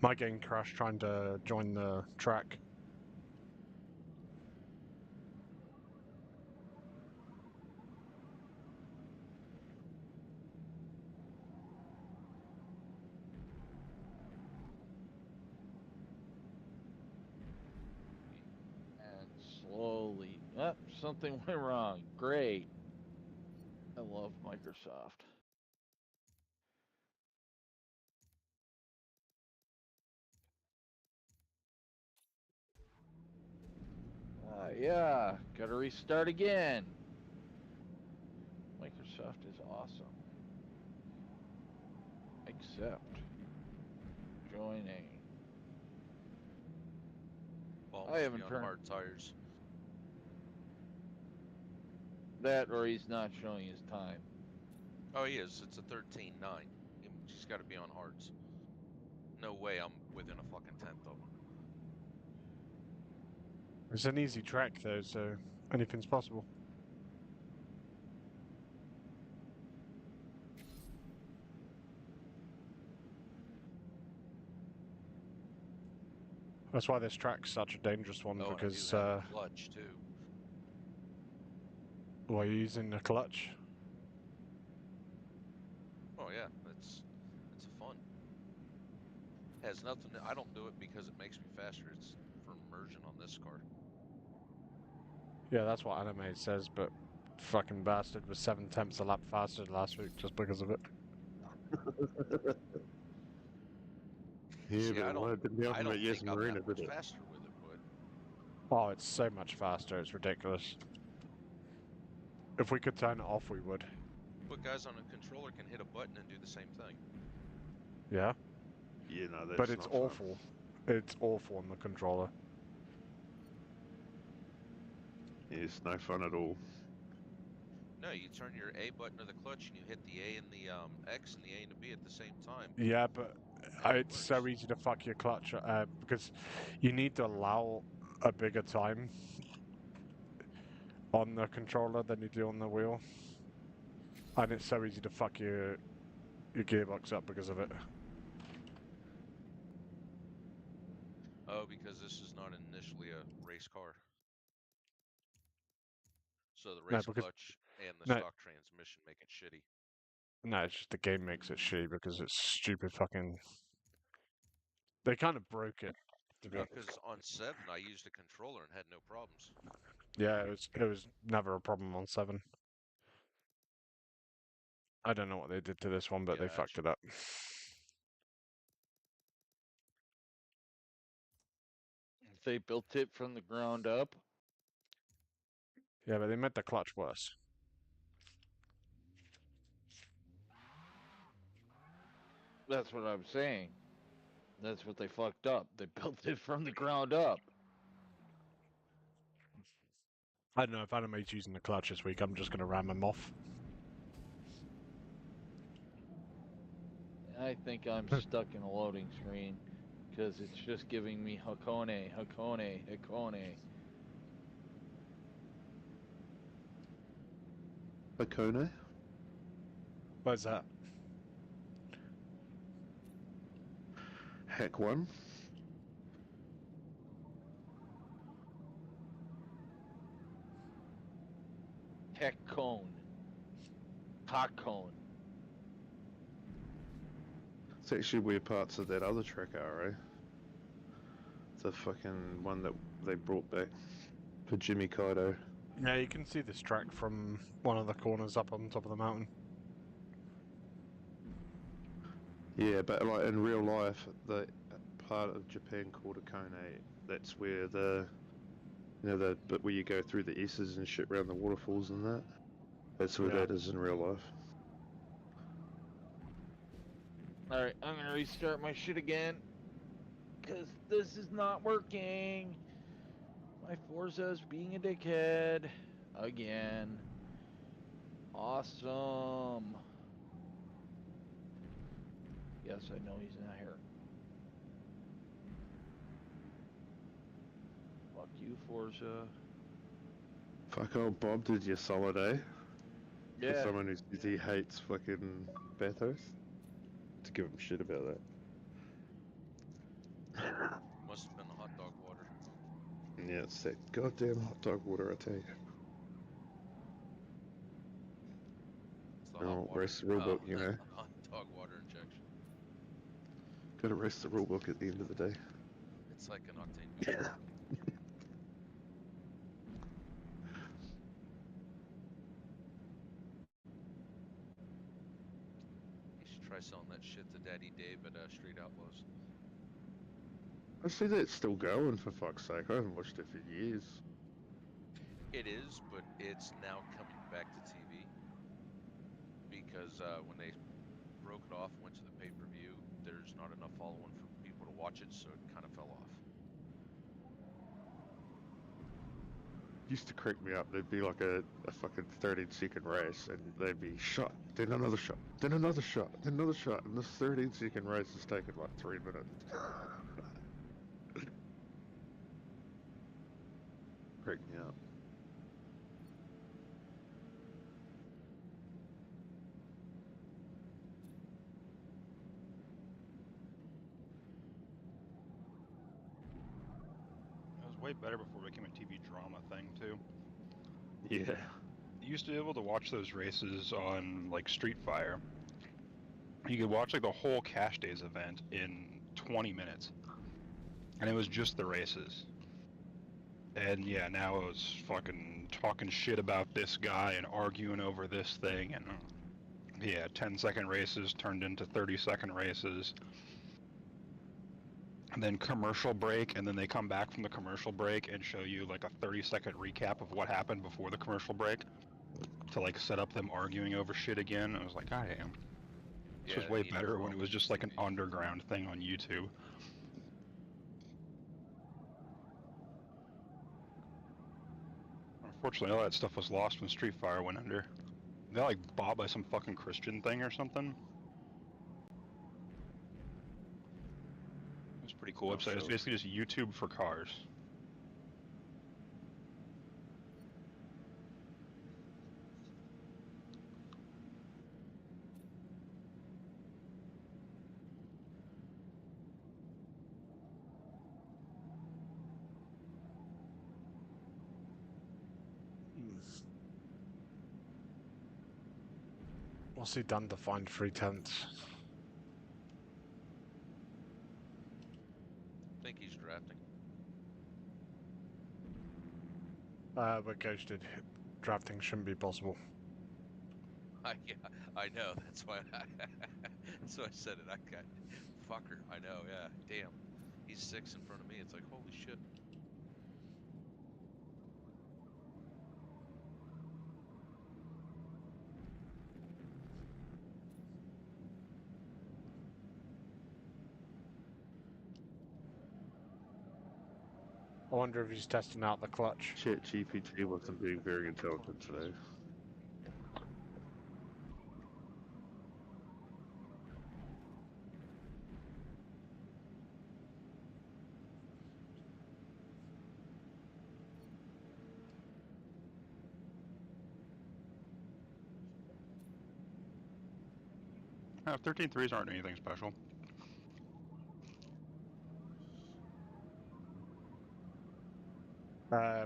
My game crashed trying to join the track. And slowly, something went wrong. Great. I love Microsoft. Yeah, gotta restart again. Microsoft is awesome. Accept. Joining. Paul I must haven't be on turned- hard tires. That or he's not showing his time. Oh, he is. It's a 13.9. He's got to be on hards. No way I'm within a fucking tenth of him. It's an easy track though, so anything's possible. That's why this track's such a dangerous one, Oh, because and I do have a clutch too. while you're using the clutch. Oh yeah, it's fun. Has nothing. I don't do it because it makes me faster. It's for immersion on this car. Yeah, that's what Anime says, but fucking bastard was 7/10 a lap faster last week just because of it. Yeah, See, but I it don't- might have been the I don't ultimate Yes think I'm Marina, that much did it? faster with it, but Oh, it's so much faster, it's ridiculous. If we could turn it off, we would. guys on a controller can hit a button and do the same thing. Yeah, Yeah, no, that's but it's not fun. awful. It's awful on the controller. Yeah, it's no fun at all. No, you turn your A button of the clutch and you hit the A and the X and the A and the B at the same time. Yeah, but And it it's so works. easy to fuck your clutch because you need to allow a bigger time on the controller than you do on the wheel, and it's so easy to fuck your gearbox up because of it. Oh, because this is not initially a race car. So the No, race because- clutch and the no. stock transmission make it shitty. No, it's just the game makes it shitty because it's stupid fucking. They kind of broke it. To be honest. Because on 7 I used a controller and had no problems. Yeah, it was never a problem on 7. I don't know what they did to this one, but they fucked Gotcha. it up. They built it from the ground up. Yeah, but they made the clutch worse. That's what I'm saying. That's what they fucked up. They built it from the ground up. I don't know if Anime's using the clutch this week. I'm just going to ram him off. I think I'm stuck in a loading screen because it's just giving me Hakone, Hakone, Hakone. Hakone? Where's that? Hack 1? Hakone. Hakone. It's actually where parts of that other track are, eh? The fucking one that they brought back for Jimmy Kaido. Yeah, you can see this track from one of the corners up on top of the mountain. Yeah, but like in real life, the part of Japan called Hakone, that's where the bit where you go through the S's and shit around the waterfalls and that. That's where Yeah. that is in real life. Alright, I'm gonna restart my shit again. Because this is not working. My Forza's being a dickhead. Again. Awesome. Yes, I know he's not here. Fuck you, Forza. Fuck old Bob did you solid, eh? For Yeah. someone who says he hates fucking Bathurst. To give him shit about that. Must have been the hot dog water. Yeah, it's that goddamn hot dog water, I tell you. It's the Oh, hot water. race the rulebook, you know. Hot dog water injection. Gotta race the rulebook at the end of the day. It's like an octane booster. You should try selling that shit to Daddy Dave at Street Outlaws. I see that's still going, for fuck's sake. I haven't watched it for years. It is, but it's now coming back to TV because when they broke it off, went to the pay-per-view, there's not enough following for people to watch it, so it kind of fell off. Used to crack me up. There'd be like a fucking 13-second race, and they'd be shot, then another shot, then another shot, then another shot, and this 13-second race has taken like 3 minutes. Crack me up. It was way better before it became a TV drama thing too. Yeah. You used to be able to watch those races on like Street Fire. You could watch like the whole Cash Days event in 20 minutes. And it was just the races. And yeah, now it was fucking talking shit about this guy and arguing over this thing, and yeah, 10-second races turned into 30-second races. And then commercial break, and then they come back from the commercial break and show you like a 30-second recap of what happened before the commercial break to like set up them arguing over shit again. I was like, God damn. This was way better when it was just like an underground thing on YouTube. Unfortunately, all that stuff was lost when Street Fire went under. They got like bought by some fucking Christian thing or something. It's a pretty cool website. It's basically just YouTube for cars. What's he done to find 3/10? I think he's drafting. But ghosted. Drafting shouldn't be possible. Yeah, I know. That's why that's why I said it. I got fucker. I know. Yeah. Damn. He's 6 in front of me. It's like holy shit. I wonder if he's testing out the clutch. ChatGPT wasn't being very intelligent today. 13.3s aren't anything special.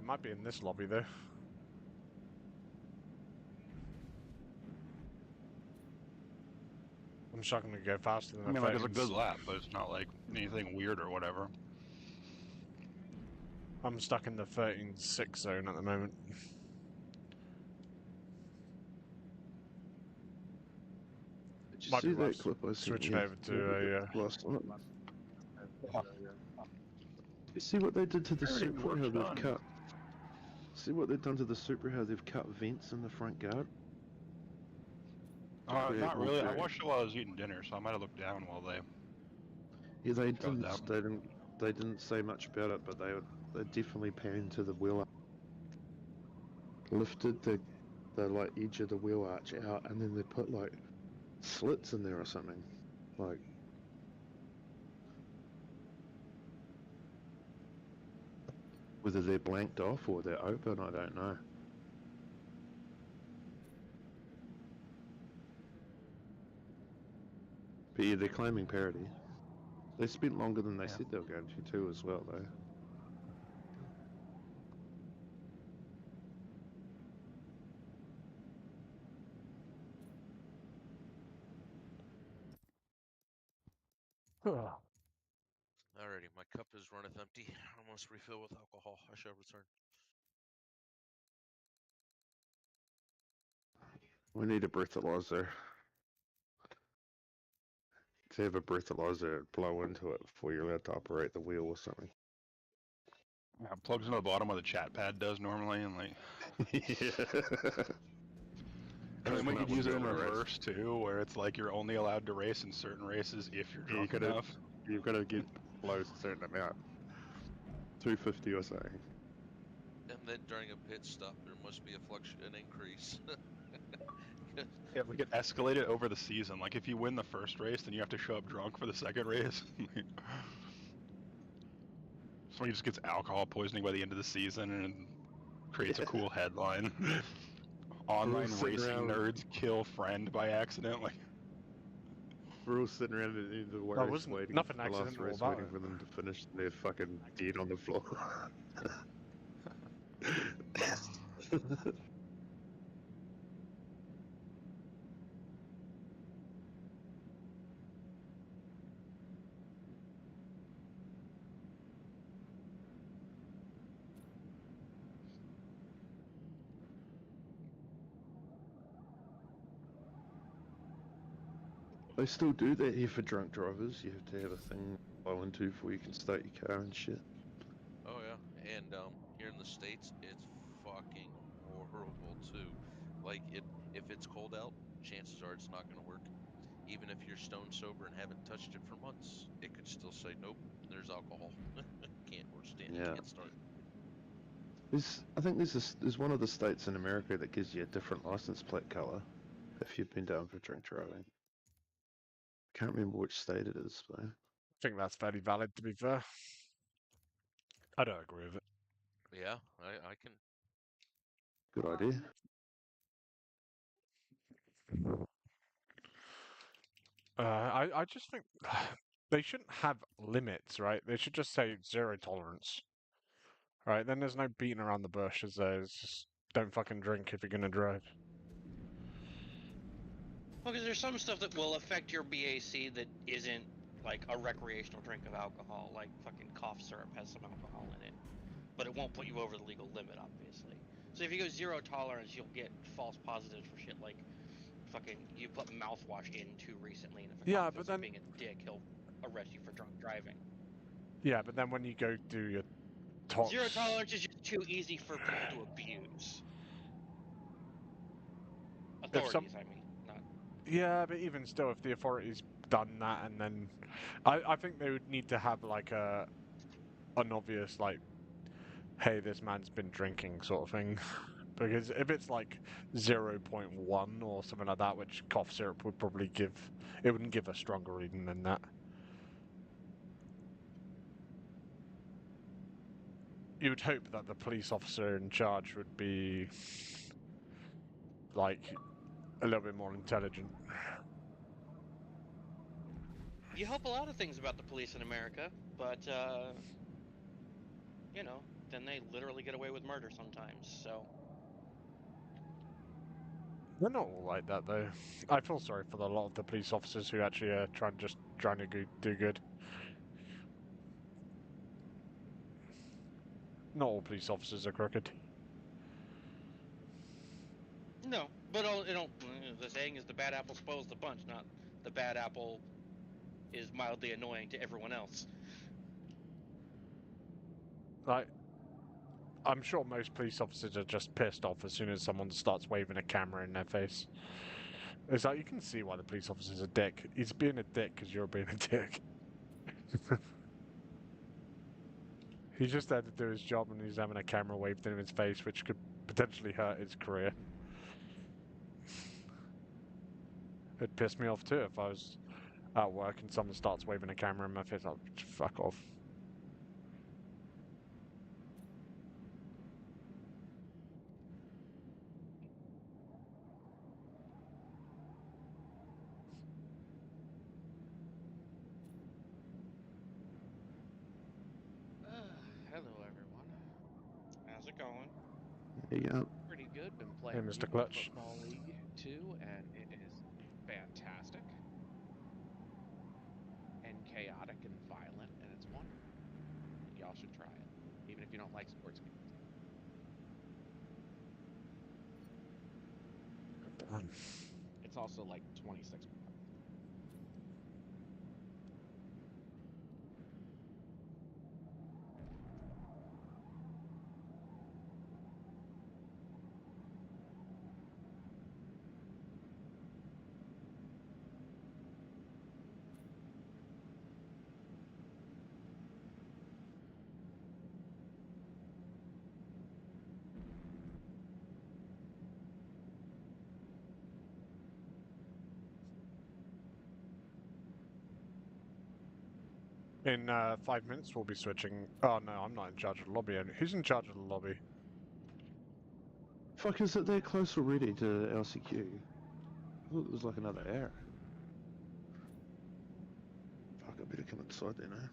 Might be in this lobby though. I'm just not going to go faster than I mean, like, it's a good 13s. lap, but it's not like anything weird or whatever. I'm stuck in the 13.6 zone at the moment. Did you Might see be that worth clip I sent switching you over to a last night? You see what they did to the Already Supra? work's How they've done. cut. See what they've done to the Supra? How they've cut vents in the front guard. create Not more really. I variance. watched it while I was eating dinner, so I might have looked down while they. Yeah, they Showed didn't. that. They didn't say much about it, but they definitely panned to the wheel. Lifted the like edge of the wheel arch out, and then they put like slits in there or something, like. Whether they're blanked off or they're open, I don't know. But yeah, they're claiming parity. They spent longer than they said they were going to too, as well, though. Alrighty, my cup is runneth empty. I must refill with alcohol. I shall return. We need a breathalyzer. To have a breathalyzer blow into it before you're allowed to operate the wheel or something. Yeah, plugs into the bottom where the chat pad does normally, and like. Yeah. And then we could That use it would in be alright. reverse too, where it's like you're only allowed to race in certain races if you're drunk enough. You've got to get below a certain amount. 250 or something. And then during a pit stop, there must be an increase. Yeah, we could escalate it over the season. Like if you win the first race, then you have to show up drunk for the second race. Somebody just gets alcohol poisoning by the end of the season and creates a cool headline. Online sitting racing around- nerds kill friend by accident. Like, We're all sitting around at the end of the Well, race wasn't waiting nothing for the last accidental race, about waiting it. for them to finish, and they're fucking dead on the floor. They still do that here for drunk drivers. You have to have a thing blow into before you can start your car and shit. Oh yeah, and here in the States, it's fucking horrible too. Like if it's cold out, chances are it's not going to work. Even if you're stone sober and haven't touched it for months, it could still say nope. There's alcohol. Yeah. Can't start. I think there's one of the states in America that gives you a different license plate color if you've been down for drink driving. Can't remember which state it is, though. I think that's fairly valid, to be fair. I don't agree with it. Yeah, I can. Good idea. I just think they shouldn't have limits, right? They should just say zero tolerance. Right, then there's no beating around the bush, as there's just don't fucking drink if you're gonna drive. Well, because there's some stuff that will affect your BAC that isn't like a recreational drink of alcohol, like fucking cough syrup has some alcohol in it, but it won't put you over the legal limit, obviously. So if you go zero tolerance, you'll get false positives for shit like fucking you put mouthwash in too recently, and if a Yeah, cop but feels like then- being a dick, he'll arrest you for drunk driving. Yeah, but then when you go do your tox... Zero tolerance is just too easy for people to abuse. Authorities, I mean, not. Yeah, but even still, if the authorities done that, and then I think they would need to have like an obvious like, hey, this man's been drinking sort of thing. Because if it's like 0.1 or something like that, which cough syrup would probably give, it wouldn't give a stronger reading than that. You would hope that the police officer in charge would be like a little bit more intelligent. You hope a lot of things about the police in America, but you know, then they literally get away with murder sometimes. So They're not all like that though. I feel sorry for a lot of the police officers who actually are trying to do good. Not all police officers are crooked. no, but you know, the saying is the bad apple spoils the bunch, not the bad apple is mildly annoying to everyone else. Like, I'm sure most police officers are just pissed off as soon as someone starts waving a camera in their face. It's like you can see why the police officer's a dick. He's being a dick because you're being a dick. He's just there to do his job and he's having a camera waved in his face, which could potentially hurt his career. It'd piss me off too if I was at work and someone starts waving a camera in my face. I'll fuck off. Hello, everyone. How's it going? Yeah. Pretty good. Been playing Mr. Evo Clutch. Football League 2, and it is fantastic and chaotic and violent, and it's wonderful. Y'all should try it, even if you don't like sports games. It's also like 26 bucks. In 5 minutes, we'll be switching. Oh no, I'm not in charge of the lobby. Who's in charge of the lobby? Fuck, is it that close already to LCQ? I thought it was like another hour. Fuck, I better come inside then, eh?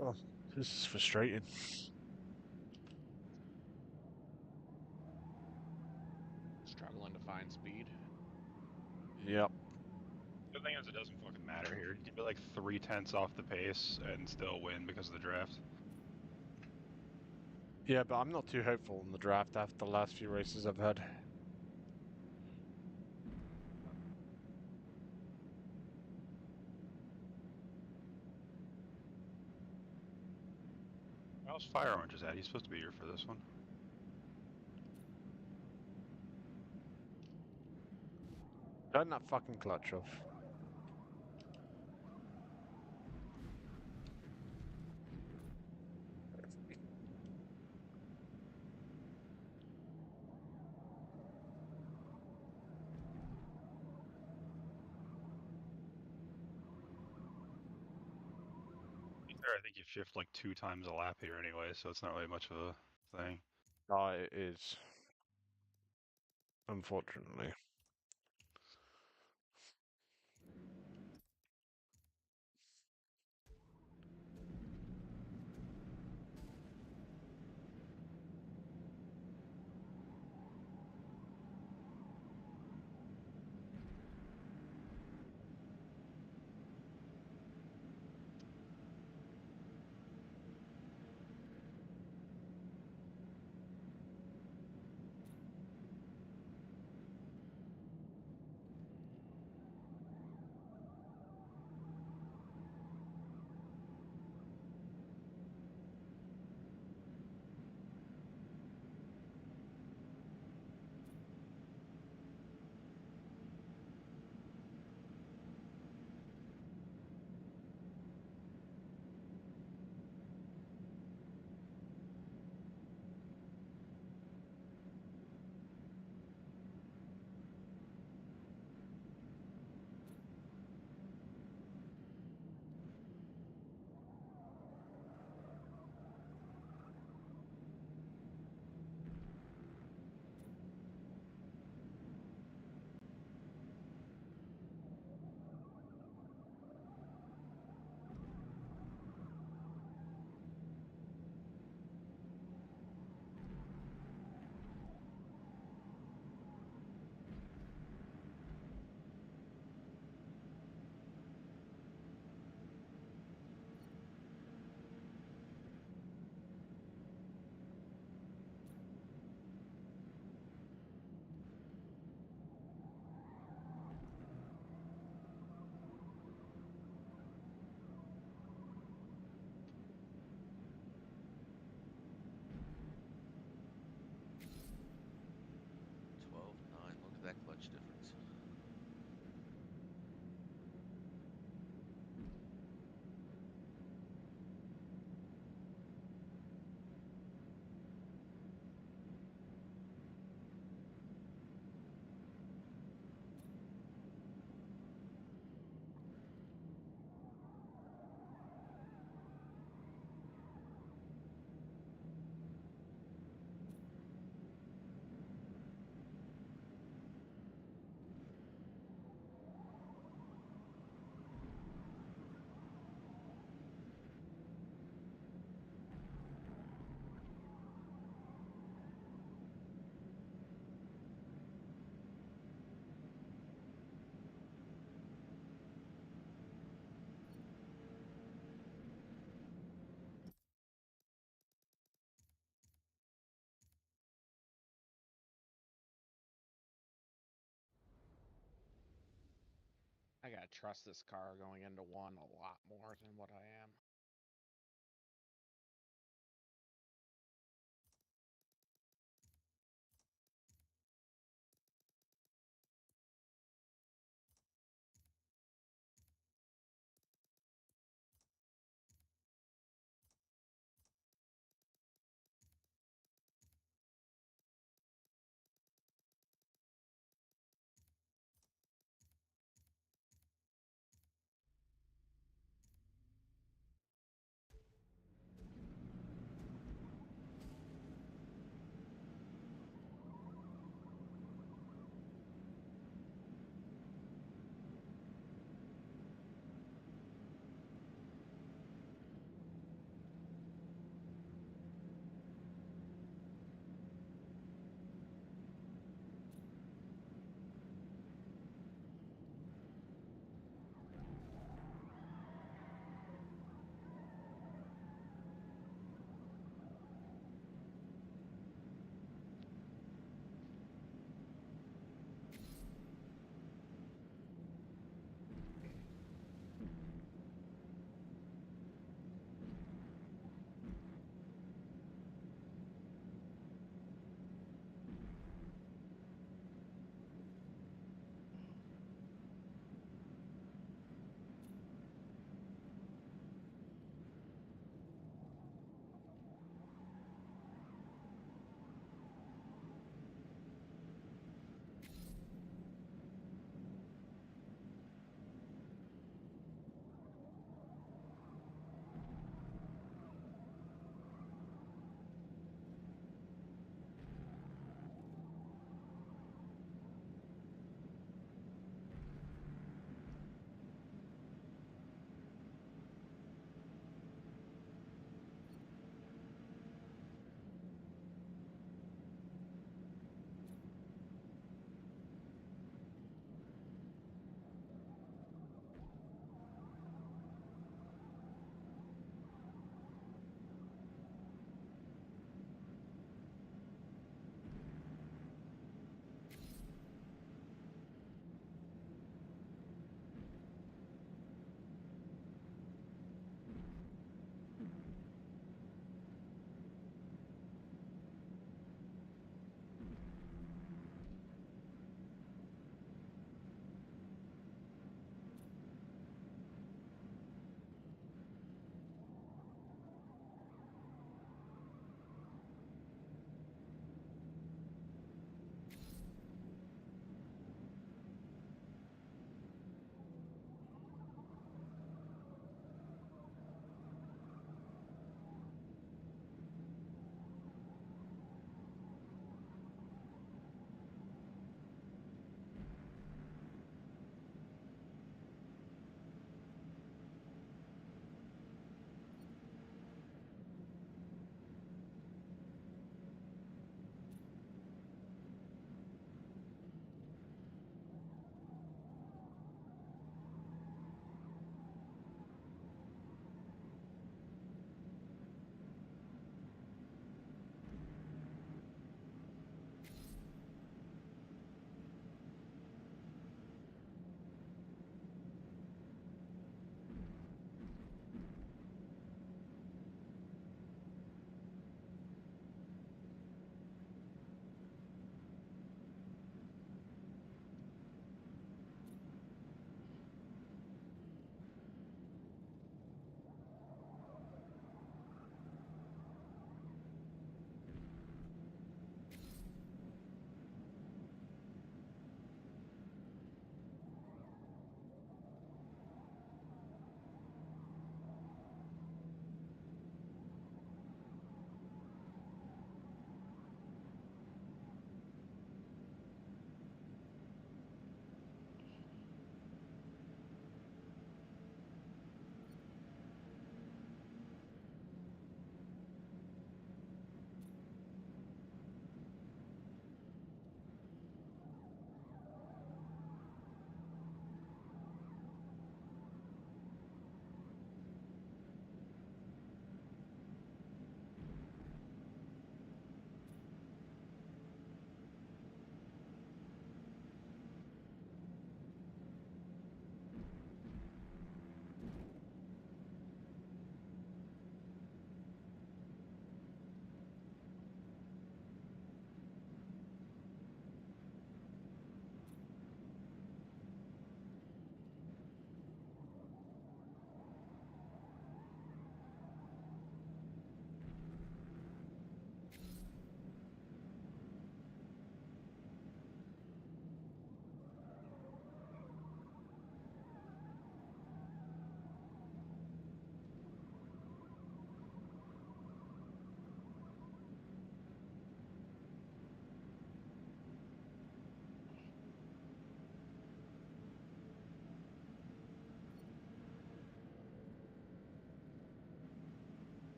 Oh, this is frustrating. Struggling to find speed. Yep. The thing is, it doesn't fucking matter here. You can be like 3/10 off the pace and still win because of the draft. Yeah, but I'm not too hopeful in the draft after the last few races I've had. How's Fire Oranges at? He's supposed to be here for this one. Turn that fucking clutch off. I think you shift like 2 times a lap here anyway, so it's not really much of a thing. Oh, it is. Unfortunately. gotta trust this car going into one a lot more than what I am.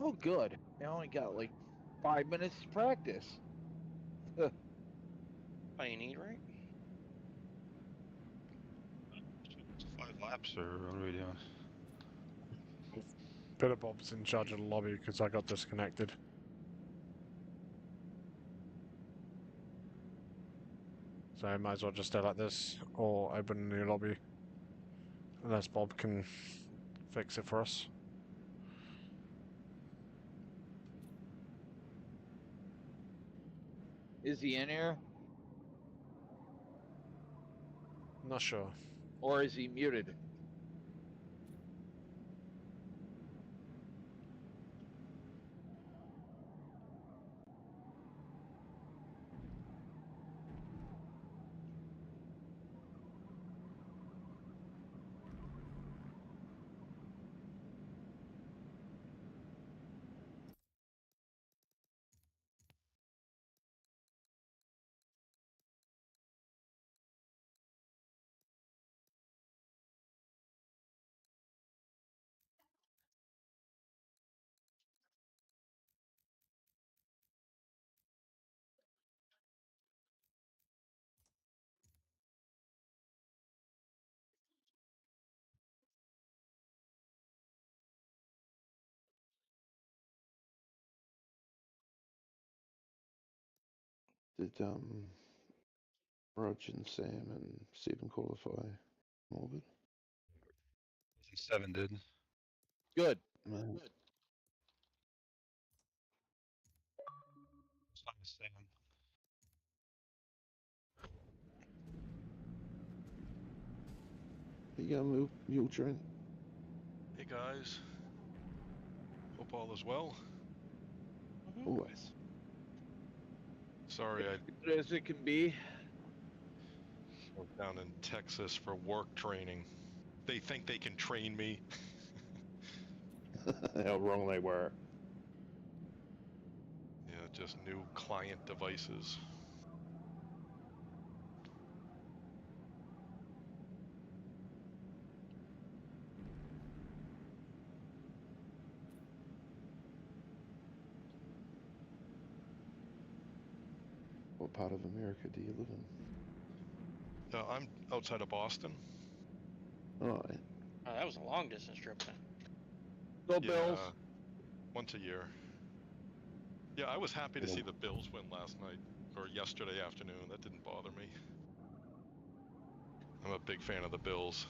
Oh, good. I only got like 5 minutes to practice. All you need, right? 5 laps, or what are we doing? Bit of Bob's in charge of the lobby because I got disconnected. So I might as well just stay like this or open a new lobby. Unless Bob can fix it for us. Is he in here? Not sure. Or is he muted? Did Rog and Sam and Stephen qualify Morbid? 7 did. Good. Man, It's not Sam. you go, Mule Train. Hey guys, hope all is well. Always. Sorry, I Good as it can be. was down in Texas for work training. They think they can train me. How wrong they were. Yeah, just new client devices. What part of America do you live in? I'm outside of Boston. Oh, yeah. Oh, that was a long distance trip then. Go Bills. Once a year. Yeah, I was happy to Yeah. see the Bills win last night, or yesterday afternoon. That didn't bother me. I'm a big fan of the Bills.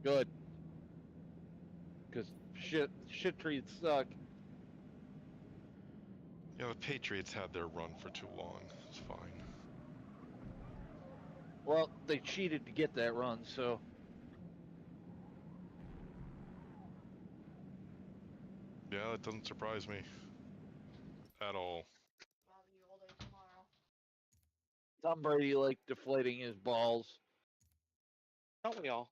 Good. Because shit treats suck. Yeah, the Patriots had their run for too long. It's fine. Well, they cheated to get that run, so. Yeah, that doesn't surprise me at all. Tom Brady liked deflating his balls. Don't we all?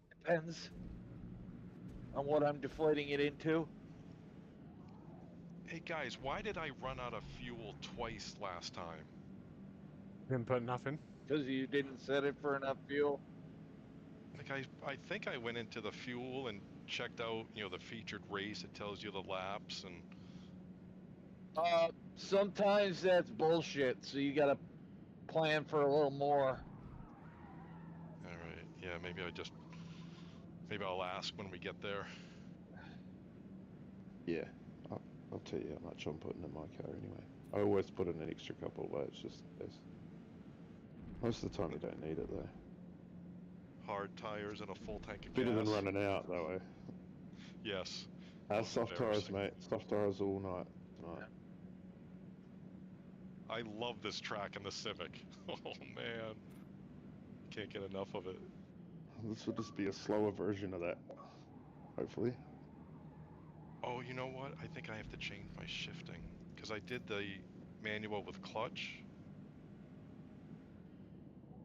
Depends on what I'm deflating it into. Hey guys, why did I run out of fuel twice last time? Didn't put nothing. Because you didn't set it for enough fuel. Like I think I went into the fuel and checked out, the featured race. It tells you the laps and. Sometimes that's bullshit, so you gotta plan for a little more. All right, yeah, maybe I'll ask when we get there. Yeah, I'll tell you how much I'm putting in my car anyway. I always put in an extra couple of loads just in case. Most of the time you don't need it though. Hard tires and a full tank of Better gas. than running out though, eh? Yes. Soft tires, mate. Soft tires all night tonight. I love this track in the Civic. Oh man, can't get enough of it. This will just be a slower version of that, hopefully. Oh, you know what? I think I have to change my shifting because I did the manual with clutch.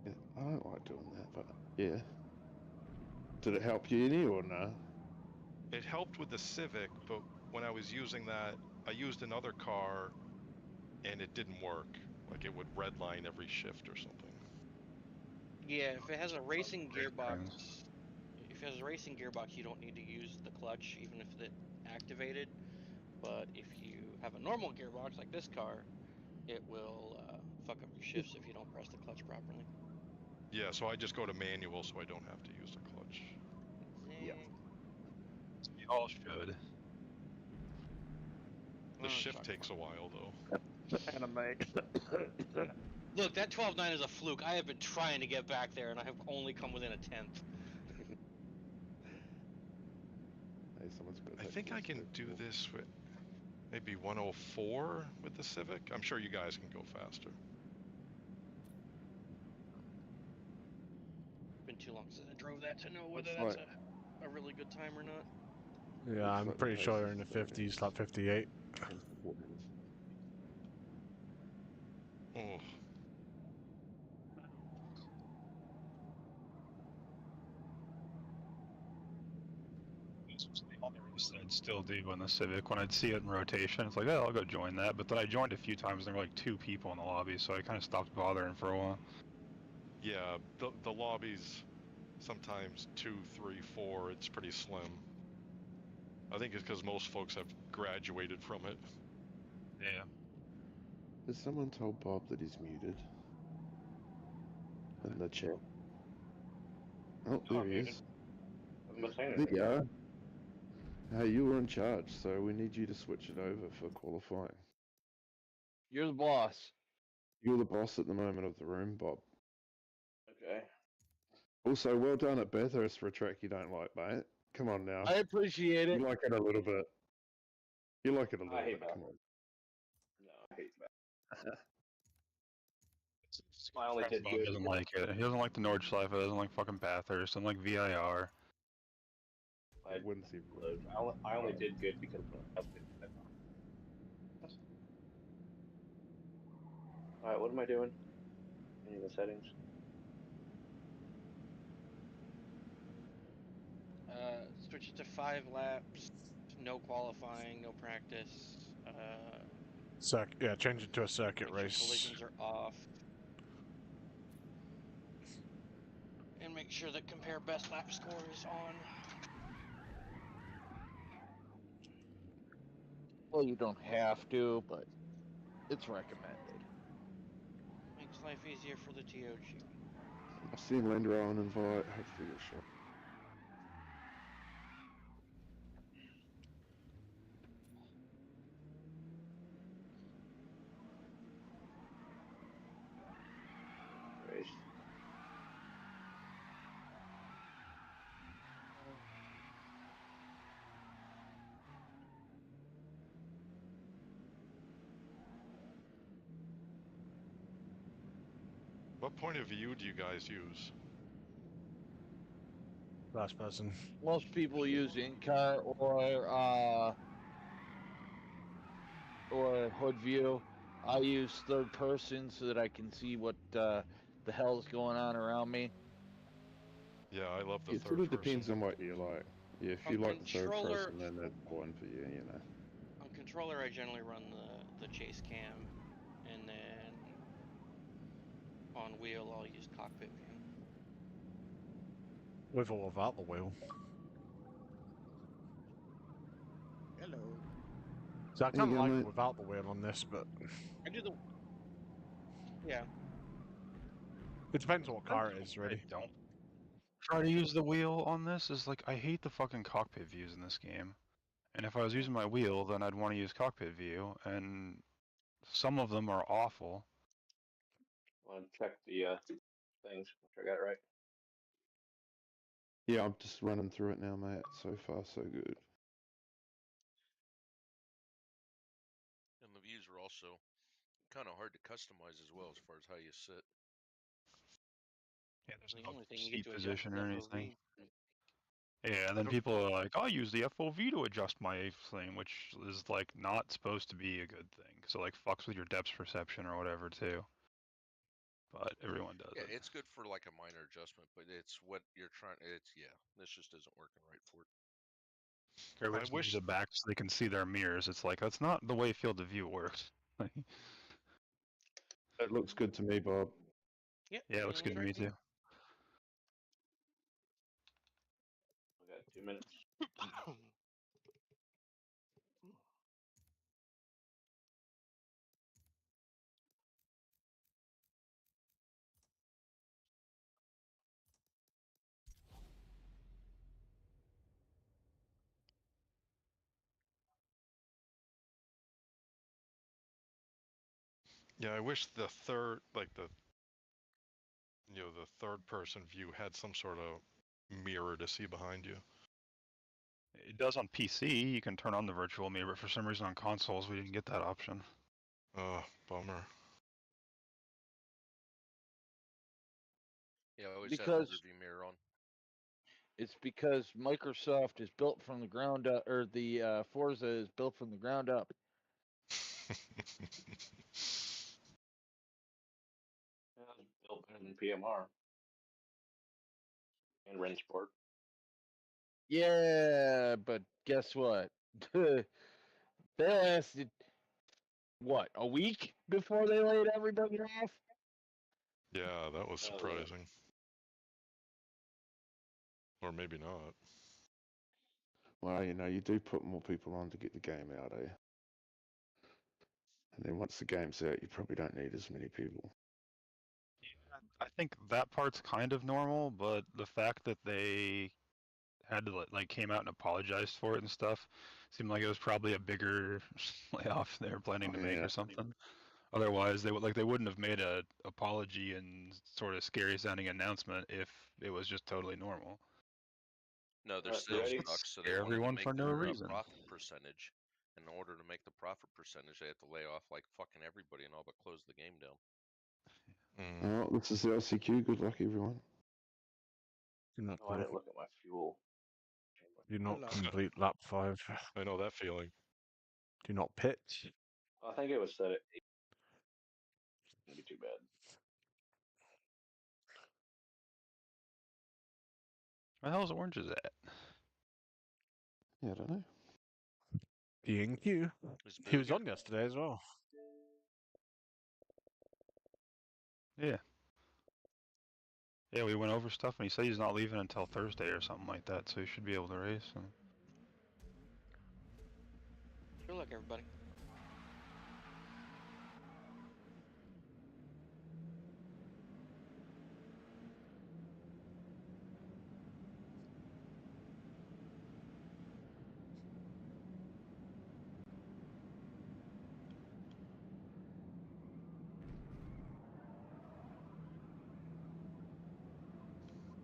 Yeah, I don't like doing that, but yeah. Did it help you any or no? It helped with the Civic, but when I was using that, I used another car and it didn't work. Like it would redline every shift or something. Yeah, if it has a racing gearbox, if it has a racing gearbox, you don't need to use the clutch, even if it's activated. But if you have a normal gearbox, like this car, it will fuck up your shifts if you don't press the clutch properly. Yeah, so I just go to manual so I don't have to use the clutch. Yep. We all should. The shift takes a while, though. Anime. Look, that 12.9 is a fluke. I have been trying to get back there, and I have only come within a tenth. Hey, someone's got I that think I can do this with maybe 104 with the Civic. I'm sure you guys can go faster. Been too long since I drove that to know whether Looks that's a really good time or not. Yeah, I'm like the pretty pace sure is you're in the 30. 50s, like 58. Oh. I'd still do on the Civic when I'd see it in rotation. It's like, oh, I'll go join that. But then I joined a few times and there were like 2 people in the lobby, so I kind of stopped bothering for a while. Yeah, the lobbies, sometimes 2, 3, 4, it's pretty slim. I think it's because most folks have graduated from it. Yeah. Has someone told Bob that he's muted? In the chat. Oh, there he is. There you are. Hey, you were in charge, so we need you to switch it over for qualifying. You're the boss. You're the boss at the moment of the room, Bob. Okay. Also, well done at Bathurst for a track you don't like, mate. Come on now. I appreciate it. You like it a little bit. You like it a little I hate bit, come on. No, I hate that. I only did Bob good. doesn't like it. He doesn't like the Nordschleife, doesn't like fucking Bathurst, doesn't like VIR. I only did good because Alright, what am I doing? Any of the settings? Switch it to 5 laps, no qualifying, no practice. Yeah, change it to a circuit Make sure race. collisions are off. And make sure that compare best lap score is on. Well, you don't have to, but it's recommended. Makes life easier for the TOG. I've seen Lendro on invite, hopefully you'll show. Race. What point of view do you guys use? Last person. Most people use in-car or hood view. I use third person so that I can see what the hell's going on around me. Yeah, I love the It third sort of person. depends on what you like. Yeah, if you On like the third controller- person, then that's the one for you, you know. On controller, I generally run the chase cam, and then on wheel, I'll use cockpit view. With or without the wheel. Hello. So I There you kind of go, like mate. without the wheel on this, but I do the... Yeah. it depends what car it is, really. Don't try to use the wheel on this. Is like, I hate the fucking cockpit views in this game. And if I was using my wheel, then I'd want to use cockpit view, and some of them are awful. Want to check the things. Make sure I got it right. Yeah, I'm just running through it now, mate. So far, so good. And the views are also kind of hard to customize as well as far as how you sit. Yeah, there's The no only thing you seat get to adjust position is or FOV. anything. Yeah, and then people are like, I'll use the FOV to adjust my thing, which is like not supposed to be a good thing. So like fucks with your depth perception or whatever too. But everyone does Yeah, it. it's good for like a minor adjustment, but it's what you're trying. This just isn't working right for it. Everybody wish it back so they can see their mirrors. It's like that's not the way field of view works. It looks good to me, Bob. Yep, Yeah, it looks good to me too. 2 minutes. Yeah, I wish the third, like the third person view had some sort of mirror to see behind you. It does on PC. You can turn on the virtual mirror, but for some reason on consoles we didn't get that option. Oh, bummer. Yeah, I always had the Because rearview mirror on. it's because Microsoft is built from the ground up, or the Forza is built from the ground up. Yeah, it's built better than PMR and Rensport. Yeah, but guess what? They lasted what, a week before they laid everybody off? Yeah, that was Oh, yeah. surprising. Or maybe not. Well, you do put more people on to get the game out, eh? And then once the game's out, you probably don't need as many people. I think that part's kind of normal, but the fact that they had to came out and apologized for it and stuff seemed like it was probably a bigger layoff they were planning to make Yeah. or something. Otherwise, they wouldn't have made a apology and sort of scary sounding announcement if it was just totally normal. No, their You sales ready? sucks, so they Scare wanted to everyone make for no their reason. profit percentage. In order to make the profit percentage, they had to lay off like fucking everybody and all but close the game down. Well, this is the LCQ. Good luck, everyone. You're not, Oh, I didn't look at my fuel. you're not Hello. complete lap 5. I know that feeling. Do you not pitch? I think it was set at 8. Wouldn't be too bad. Where the hell's Oranges at? Yeah, I don't know. E&Q. Is He was Boo on yesterday as well. Yeah. Yeah, we went over stuff, and he said he's not leaving until Thursday or something like that, so he should be able to race. And... Good luck, everybody.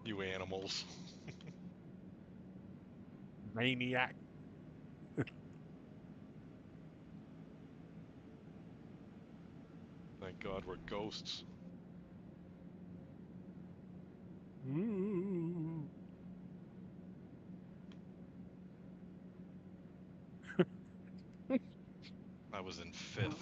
You animals. Maniac. Thank God we're ghosts. Ooh. I was in 5th.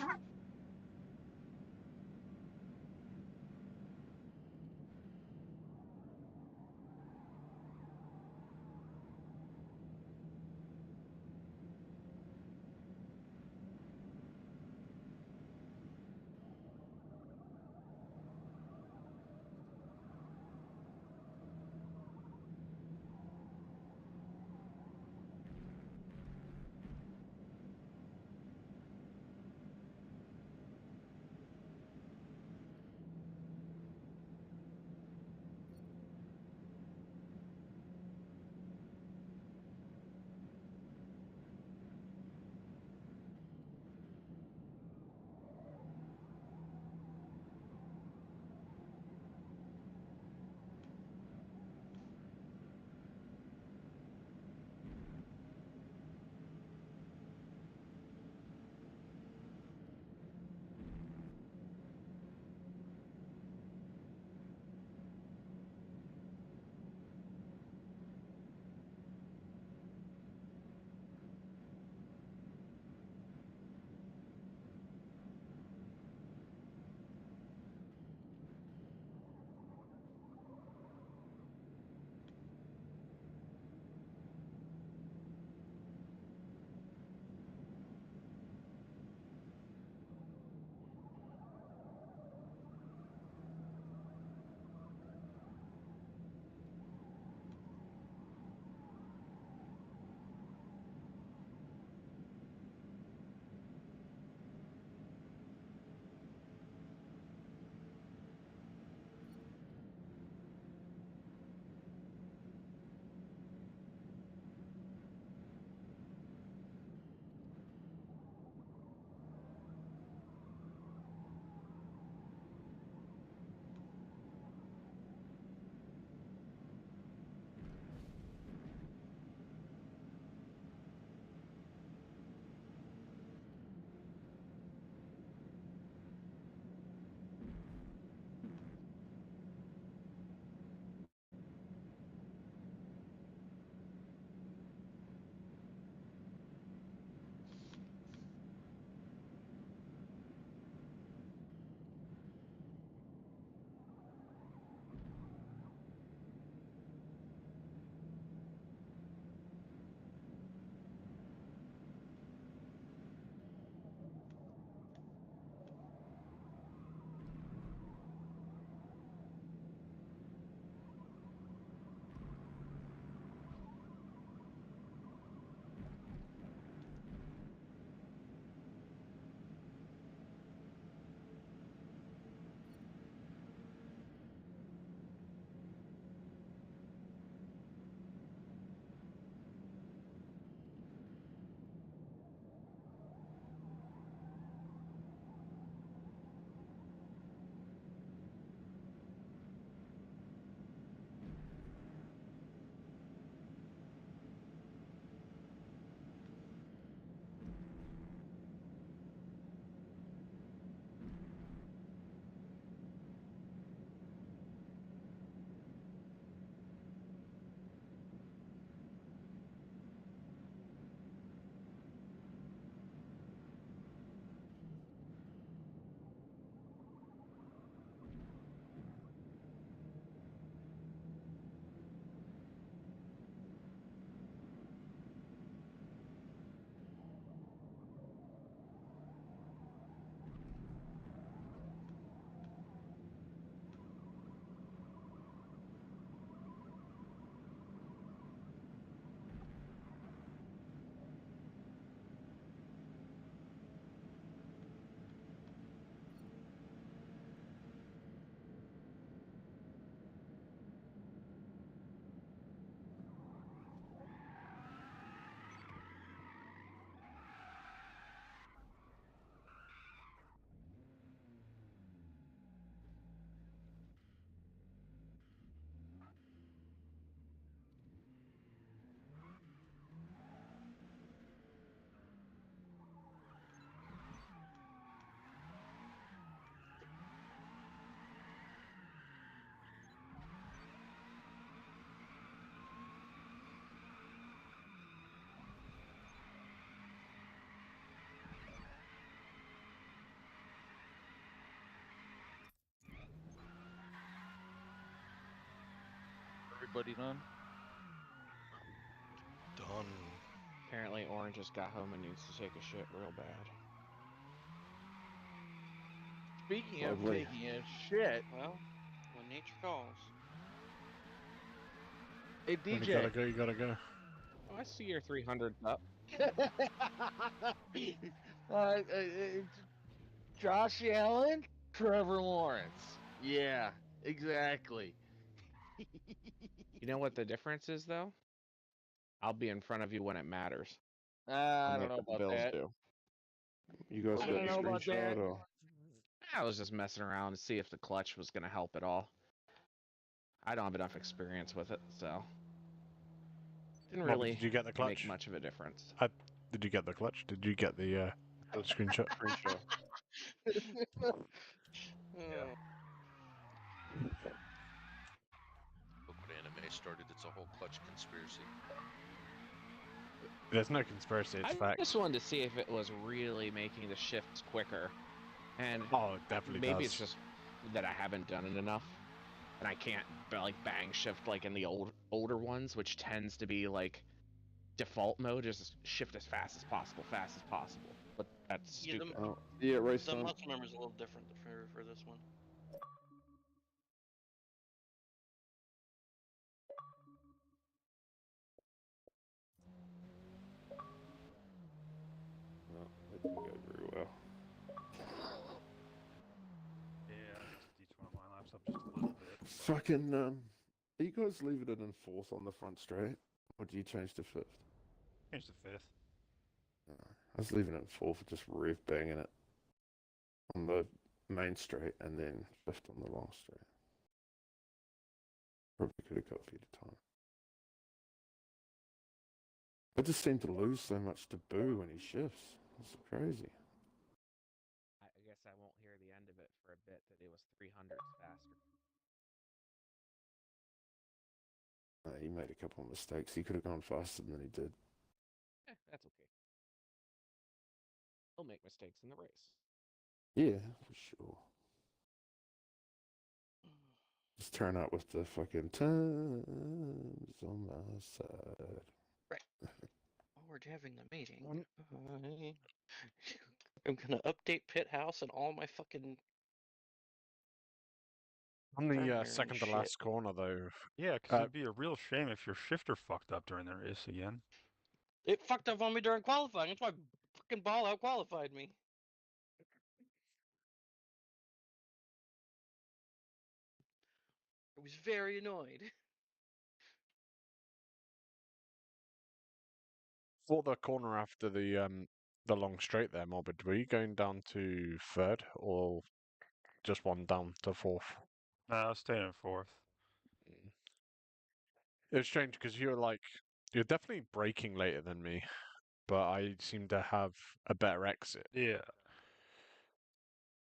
everybody done? Done. Apparently, Orange just got home and needs to take a shit real bad. Speaking of Lovely. taking a shit, Well, when nature calls. hey When you gotta DJ. go, you gotta go. Oh, I see your 300 up. Josh Allen, Trevor Lawrence. Yeah, exactly. You know what the difference is, though? I'll be in front of you when it matters. I don't Unlike know what the about Bills that. do. You guys I got don't the know about screenshot that. or? I was just messing around to see if the clutch was going to help at all. I don't have enough experience with it, so didn't Robert, really did you get the clutch? make much of a difference. Did you get the clutch? Did you get the screenshot? Screenshot. Look what anime started. It's a whole clutch conspiracy. There's no conspiracy, it's I fact. just wanted to see if it was really making the shifts quicker. And Oh, it definitely maybe does. it's just that I haven't done it enough. And I can't like bang shift like in the older ones, which tends to be like default mode, just shift as fast as possible, But that's Yeah, stupid. Oh, yeah, race The time. muscle memory's a little different for this one. No, that didn't go very well. Yeah, I just each one of my laps up just a little bit. Fucking, are you guys leaving it in fourth on the front straight? Or do you change to fifth? Change to fifth. I was leaving it in fourth, just rev banging it on the main straight and then fifth on the long straight. Probably could have got a bit of time. I just seem to lose so much to Boo when he shifts. It's crazy. I guess I won't hear the end of it for a bit that it was 300s faster. He made a couple of mistakes. He could have gone faster than he did. That's okay. He'll make mistakes in the race. Yeah, for sure. Just turn out with the fucking times on my side. Right. While we're having the meeting, I'm gonna update Pit House and all my fucking. On the firmware and second to shit. last corner, though, Yeah, because it'd be a real shame if your shifter fucked up during the race again. It fucked up on me during qualifying. That's why fucking Ball out qualified me. I was very annoyed. for the corner after the long straight there, Morbid, were you going down to third or just one down to fourth? No, I was staying in fourth. It was strange because you're definitely braking later than me, but I seem to have a better exit. Yeah.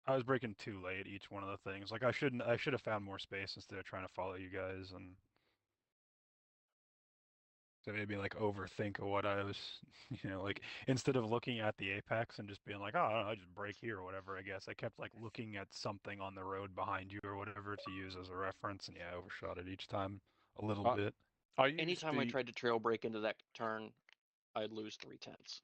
I was braking too late each one of the things. Like I should have found more space instead of trying to follow you guys and so maybe like overthink of what I was, like instead of looking at the apex and just being like, oh, I don't know, I just brake here or whatever. I guess I kept like looking at something on the road behind you or whatever to use as a reference, and yeah, I overshot it each time a little bit. Anytime I tried to trail brake into that turn, I'd lose 3/10.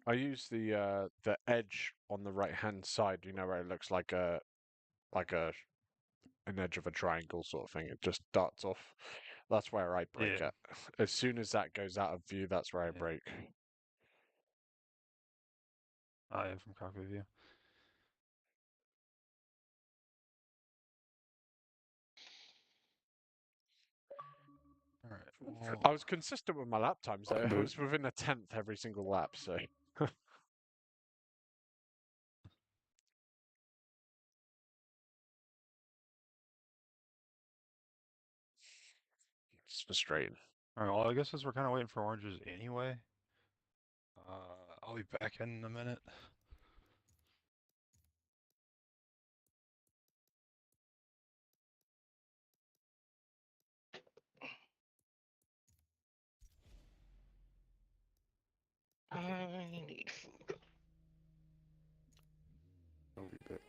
I use the edge on the right hand side. You know where it looks like an edge of a triangle sort of thing. It just darts off. That's where I brake Yeah. at. As soon as that goes out of view, that's where I brake. Oh yeah, from cockpit view. All right. I was consistent with my lap times though. I was within a tenth every single lap, so. It's frustrating. All right. Well, I guess since we're kind of waiting for oranges anyway, I'll be back in a minute. I need food. I'll be back.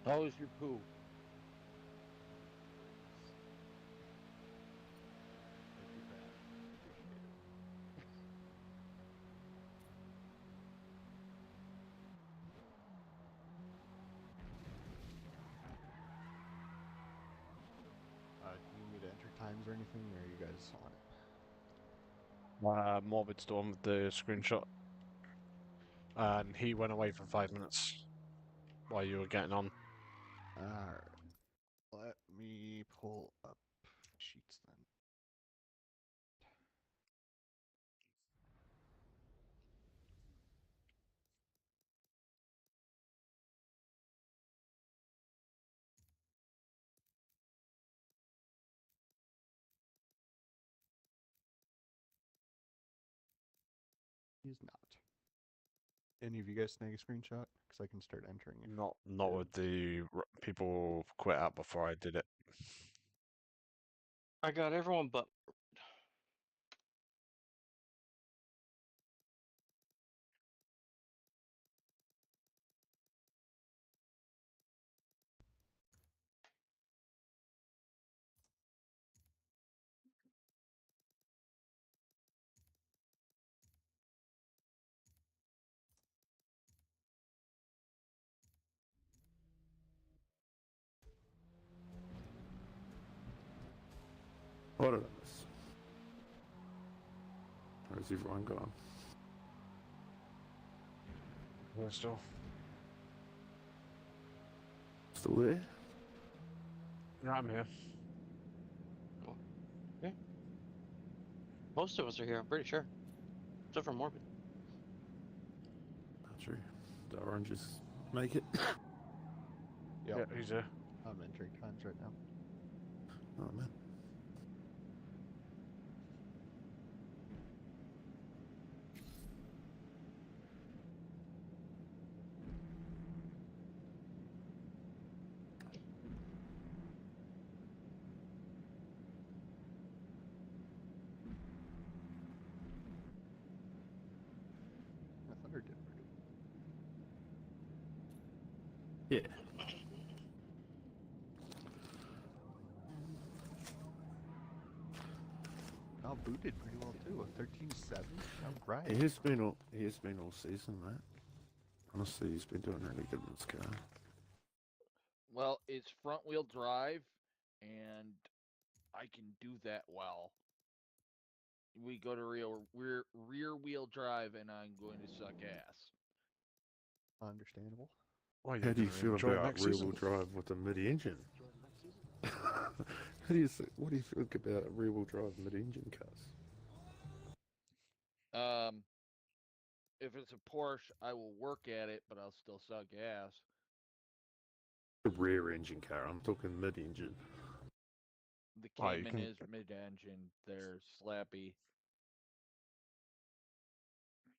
How was your poo? Do you need me to enter times or anything, or are you guys on it? Morbid's the one with the screenshot. And he went away for 5 minutes while you were getting on. Alright. Let me pull up sheets then. He's not. Any of you guys snag a screenshot? Because I can start entering it. Not with the people quit out before I did it. I got everyone but. What are this? Where's everyone gone? We're still. Still there? Yeah, I'm here. Okay. Most of us are here, I'm pretty sure. Except for Morbid. Not true. The oranges make it. Yeah, he's here. I'm entering times right now. Oh man. The Thunder did pretty Yeah. well. Boo did pretty well too. A 13-7. Alright. He has been all season, mate. Honestly, he's been doing really good in this car. Well, it's front wheel drive, and I can do that well. We go to rear wheel drive, and I'm going to suck ass. Understandable. Well, How do you feel about rear wheel drive with a mid-engine? What do you think about rear wheel drive mid-engine cars? If it's a Porsche, I will work at it, but I'll still suck ass. A rear engine car. I'm talking mid-engine. The Cayman is mid-engine. They're slappy.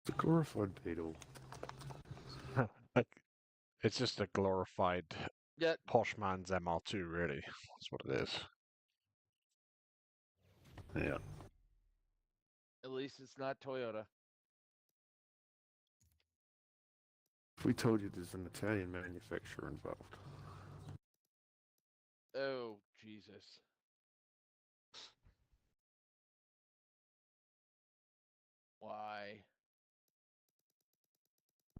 It's a glorified Beetle. It's just a glorified posh man's MR2, really. That's what it is. Yeah. At least it's not Toyota. If we told you there's an Italian manufacturer involved. Oh, Jesus. Why?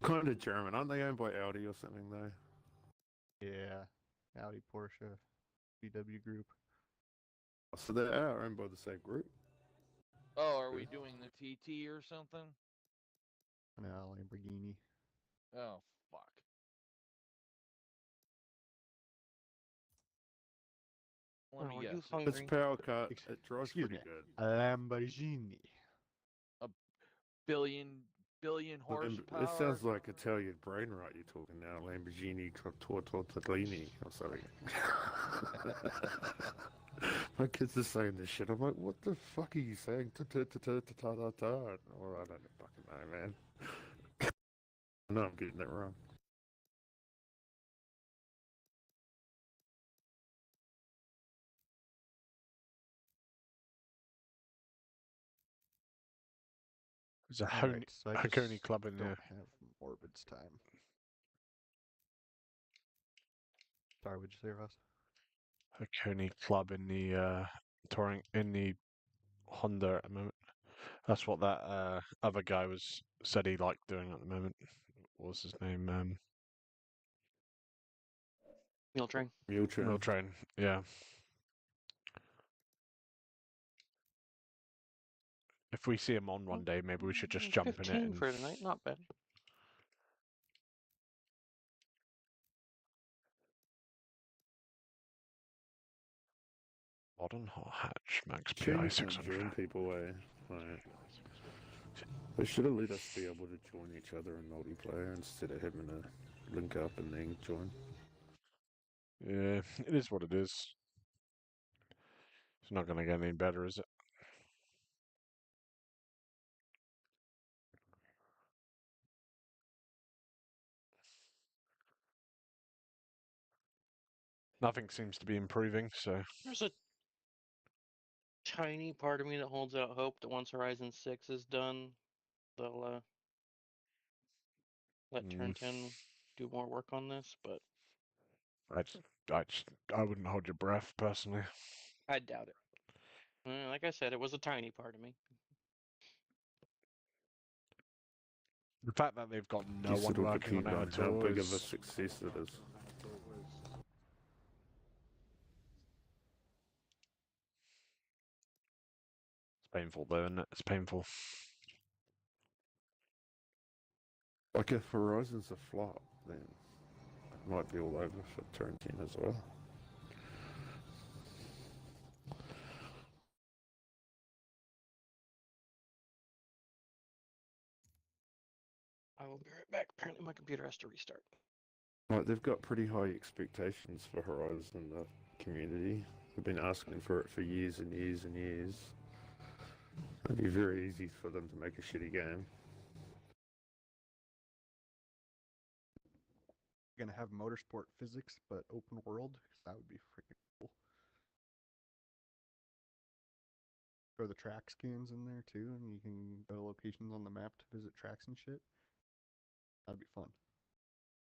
Kind of German. Aren't they owned by Audi or something, though? Yeah. Audi, Porsche, VW Group. So they are owned by the same group. Oh, are we doing the TT or something? No, Lamborghini. Oh, fuck. Let me guess. It's power cut. It drives pretty good. A Lamborghini. Billion horsepower. It sounds like Italian brain rot you're talking now. Lamborghini Tortellini or something. My kids are saying this shit. I'm like, what the fuck are you saying? Or I don't fucking know, man. I know I'm getting it wrong. There's a Alright, so I Hackney just club in don't there. have Morbid's time. Sorry, what'd you say, Ross? Hackney club in the touring in the Honda at the moment. That's what that other guy said he liked doing at the moment. What was his name? Mule Train. Mule Train. Yeah. If we see him on one day, maybe we should just jump in it. 15 And for tonight, not bad. Modern hot hatch, max Sure, PI you can't 600. join people, Like, they should have let us be able to join each other in multiplayer instead of having to link up and then join. Yeah, it is what it is. It's not going to get any better, is it? Nothing seems to be improving, so... There's a tiny part of me that holds out hope that once Horizon 6 is done, they'll let Turn 10 do more work on this, but I wouldn't hold your breath, personally. I doubt it. Like I said, it was a tiny part of me. The fact that they've got no Guess one it'll working on depend it on at how all big of a is... success it is. It's painful, though, isn't it? It's painful. Like, if Horizon's a flop, then it might be all over for Turn 10 as well. I will be right back. Apparently my computer has to restart. Like, they've got pretty high expectations for Horizon, the community. They've been asking for it for years and years and years. It'd be very easy for them to make a shitty game. Gonna have motorsport physics, but open world? That would be freaking cool. Throw the track scans in there too, and you can go to locations on the map to visit tracks and shit. That'd be fun.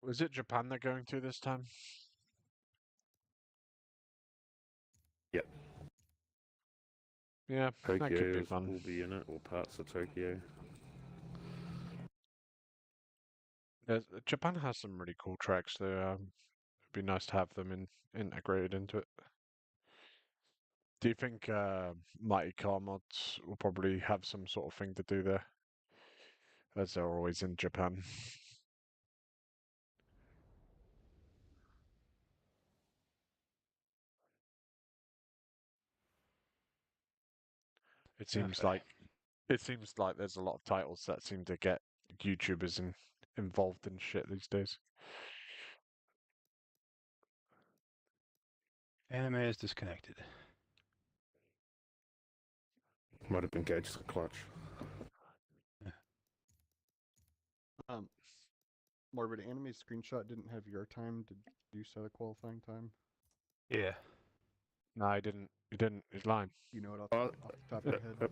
Was it Japan they're going to this time? Yep. Yeah, that could be Tokyo fun. will be in it, or parts of Tokyo. Japan has some really cool tracks, though. It'd be nice to have them integrated into it. Do you think Mighty Car Mods will probably have some sort of thing to do there? As they're always in Japan. It seems like there's a lot of titles that seem to get YouTubers involved in shit these days. Anime is disconnected. Might have been Gage's clutch. Morbid Anime screenshot didn't have your time. Did you set a qualifying time? Yeah. No, I didn't. You didn't. He's lying. You know it off the top of your head?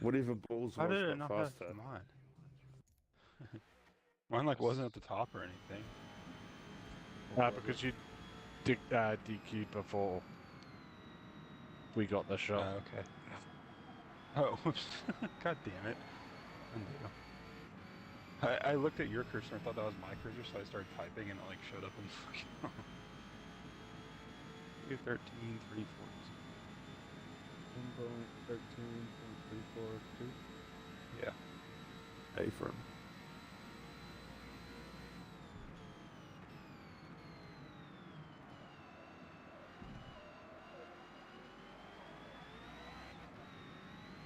Whatever balls How was, did it but not have faster. mine? Mine wasn't at the top or anything. Because you DQ'd before we got the shot. Okay. Oh, whoops. God damn it. Undo. I looked at your cursor and thought that was my cursor, so I started typing and it like showed up in fucking 13, 3, 13.342. Yeah. A for him.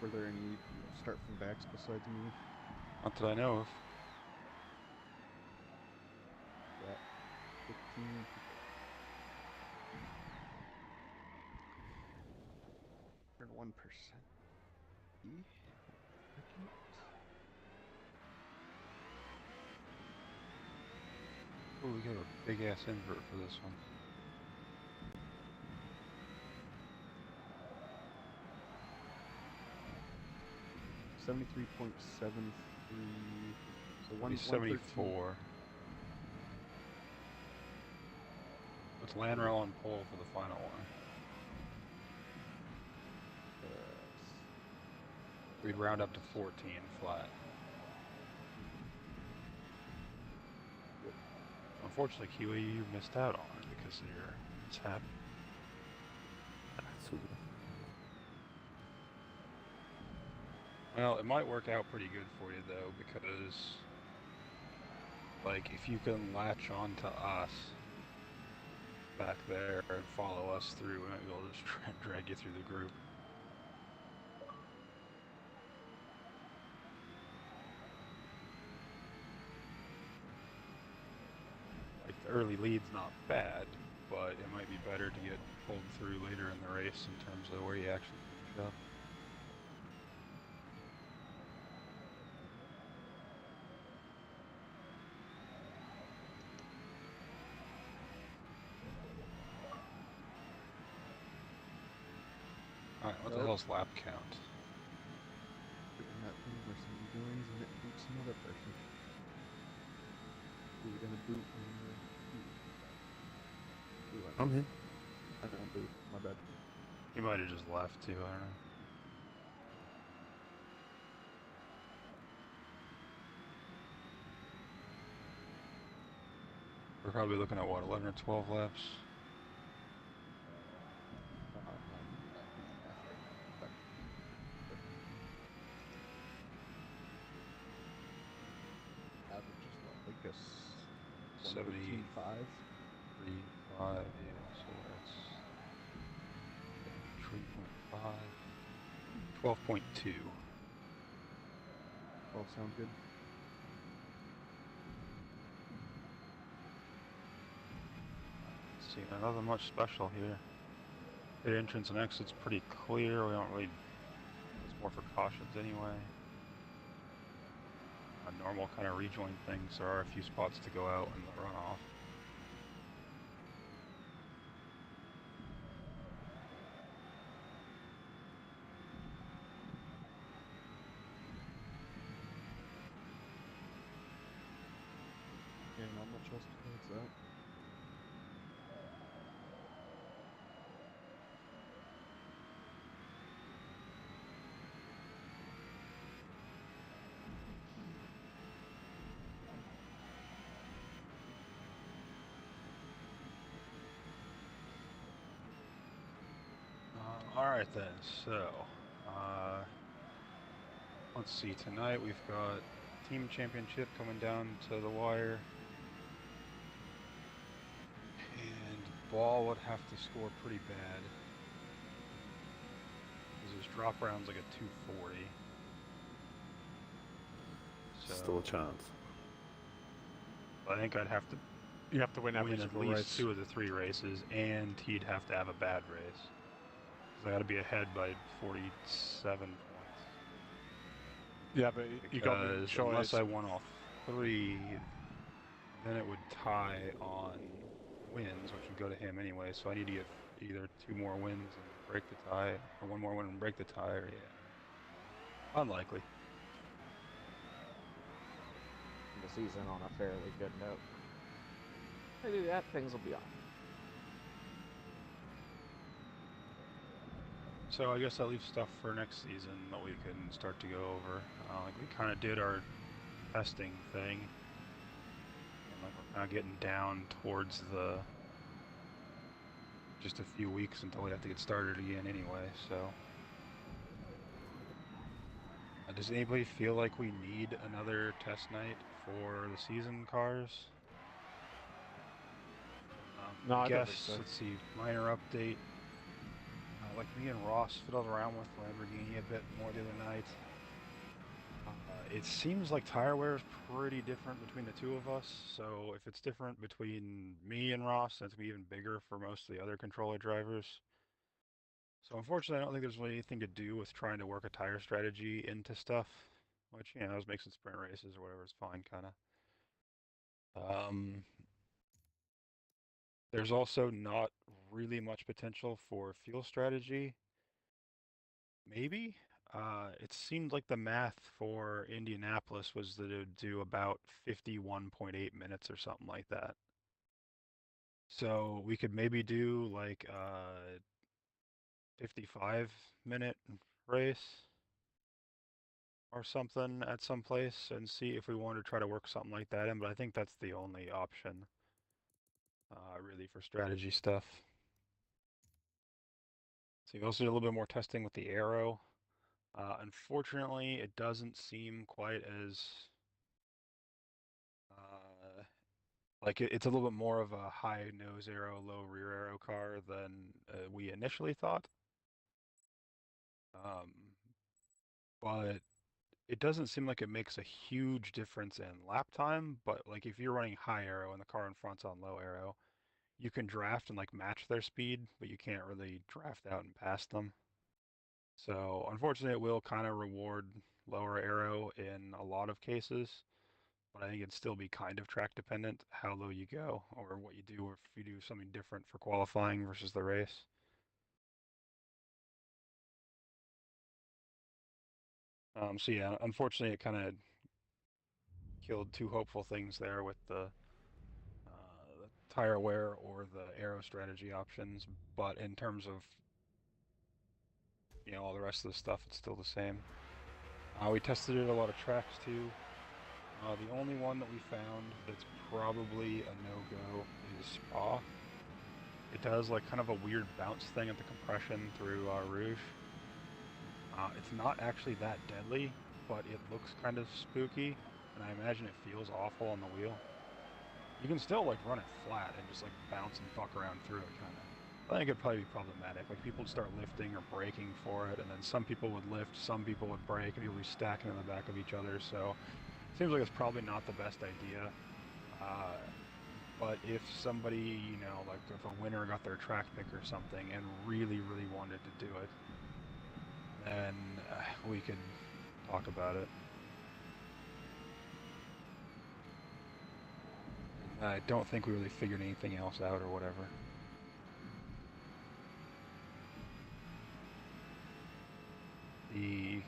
Were there any start from backs besides me? Not that I know of. Yeah. 15. And 1%. Oh, we got a big ass invert for this one. So It'll one be 113. 74. It's Lanrell and pole for the final one. We'd round up to 14 flat. Unfortunately, Kiwi, you missed out on it because of your mishap. Well, it might work out pretty good for you though, because like if you can latch on to us back there and follow us through, we might be able to just drag you through the group. Like the early lead's not bad, but it might be better to get pulled through later in the race in terms of where you actually finish up. Alright, what the hell's lap count? Doing that thing where somebody joins and it boots another person. Who are gonna boot when I'm here. I don't boot. My bad. He might have just left too, I don't know. We're probably looking at what, 11 or 12 laps? Average is what, like a 75, 3.5, yeah, so that's 3.5, 12.2. 12 sounds good. Let's see, nothing much special here. The entrance and exit's pretty clear. We don't really. It's more for cautions anyway. A normal kind of rejoin things. There are a few spots to go out in the runoff. Yeah, not much else besides that. Alright then, so, let's see, tonight we've got team championship coming down to the wire. And Ball would have to score pretty bad. Because his drop round's like a 240. So, Still a chance. I think I'd have to You have to win every at single least race. 2 of the 3 races, and he'd have to have a bad race. Because I got to be ahead by 47 points. Yeah, but you got the Because choice. unless I won all 3, then it would tie on wins, which would go to him anyway. So I need to get either 2 more wins and break the tie, or 1 more win and break the tie, or yeah. Unlikely. The season on a fairly good note. If I do that, things will be off. So I guess that leaves stuff for next season that we can start to go over. Like we kind of did our testing thing, and like we're kind of getting down towards the just a few weeks until we have to get started again anyway. So does anybody feel like we need another test night for the season cars? No, I don't guess, think so. let's see, minor update. Like me and Ross fiddled around with Lamborghini a bit more the other night. It seems like tire wear is pretty different between the 2 of us, so if it's different between me and Ross, then it's going to be even bigger for most of the other controller drivers. So unfortunately, I don't think there's really anything to do with trying to work a tire strategy into stuff, which, you know, those makes it sprint races or whatever is fine, kind of. There's also not really much potential for fuel strategy. Maybe. It seemed like the math for Indianapolis was that it would do about 51.8 minutes or something like that. So we could maybe do like a 55-minute race or something at some place and see if we want to try to work something like that in, but I think that's the only option really for strategy stuff. So you also did a little bit more testing with the arrow. Unfortunately, it doesn't seem quite as like it's a little bit more of a high nose arrow, low rear arrow car than we initially thought. But it doesn't seem like it makes a huge difference in lap time. But like if you're running high arrow and the car in front's on low arrow, you can draft and like match their speed, but you can't really draft out and pass them. So unfortunately, it will kind of reward lower arrow in a lot of cases, but I think it'd still be kind of track dependent how low you go or what you do, or if you do something different for qualifying versus the race. So yeah, unfortunately, it kind of killed two hopeful things there with the tire wear or the arrow strategy options. But in terms of all the rest of the stuff, it's still the same. We tested it a lot of tracks too. The only one that we found that's probably a no-go is Spa. It does like kind of a weird bounce thing at the compression through Rouge. It's not actually that deadly, but it looks kind of spooky, and I imagine it feels awful on the wheel. You can still like run it flat and just like bounce and buck around through it kind of. I think it'd probably be problematic. Like people would start lifting or braking for it, and then some people would lift, some people would brake, and people would be stacking in the back of each other. So it seems like it's probably not the best idea. But if somebody, like if a winner got their track pick or something and really, really wanted to do it, then we could talk about it. I don't think we really figured anything else out or whatever. The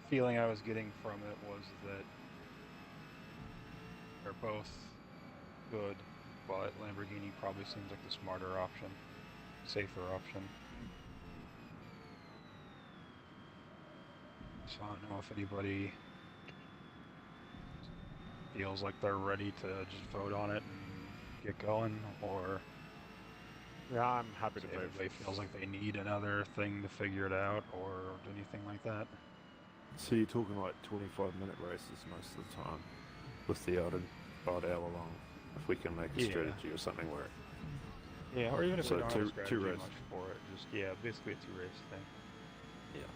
feeling I was getting from it was that they're both good, but Lamborghini probably seems like the smarter option, safer option. So I don't know if anybody feels like they're ready to just vote on it and get going, or yeah, I'm happy to vote. Everybody feels like they need another thing to figure it out, or anything like that. So you're talking like 25-minute races most of the time, with the odd hour long, if we can make a strategy or something work. Yeah, or even if so we don't have a strategy two races much for it, just basically a two-race thing. Yeah.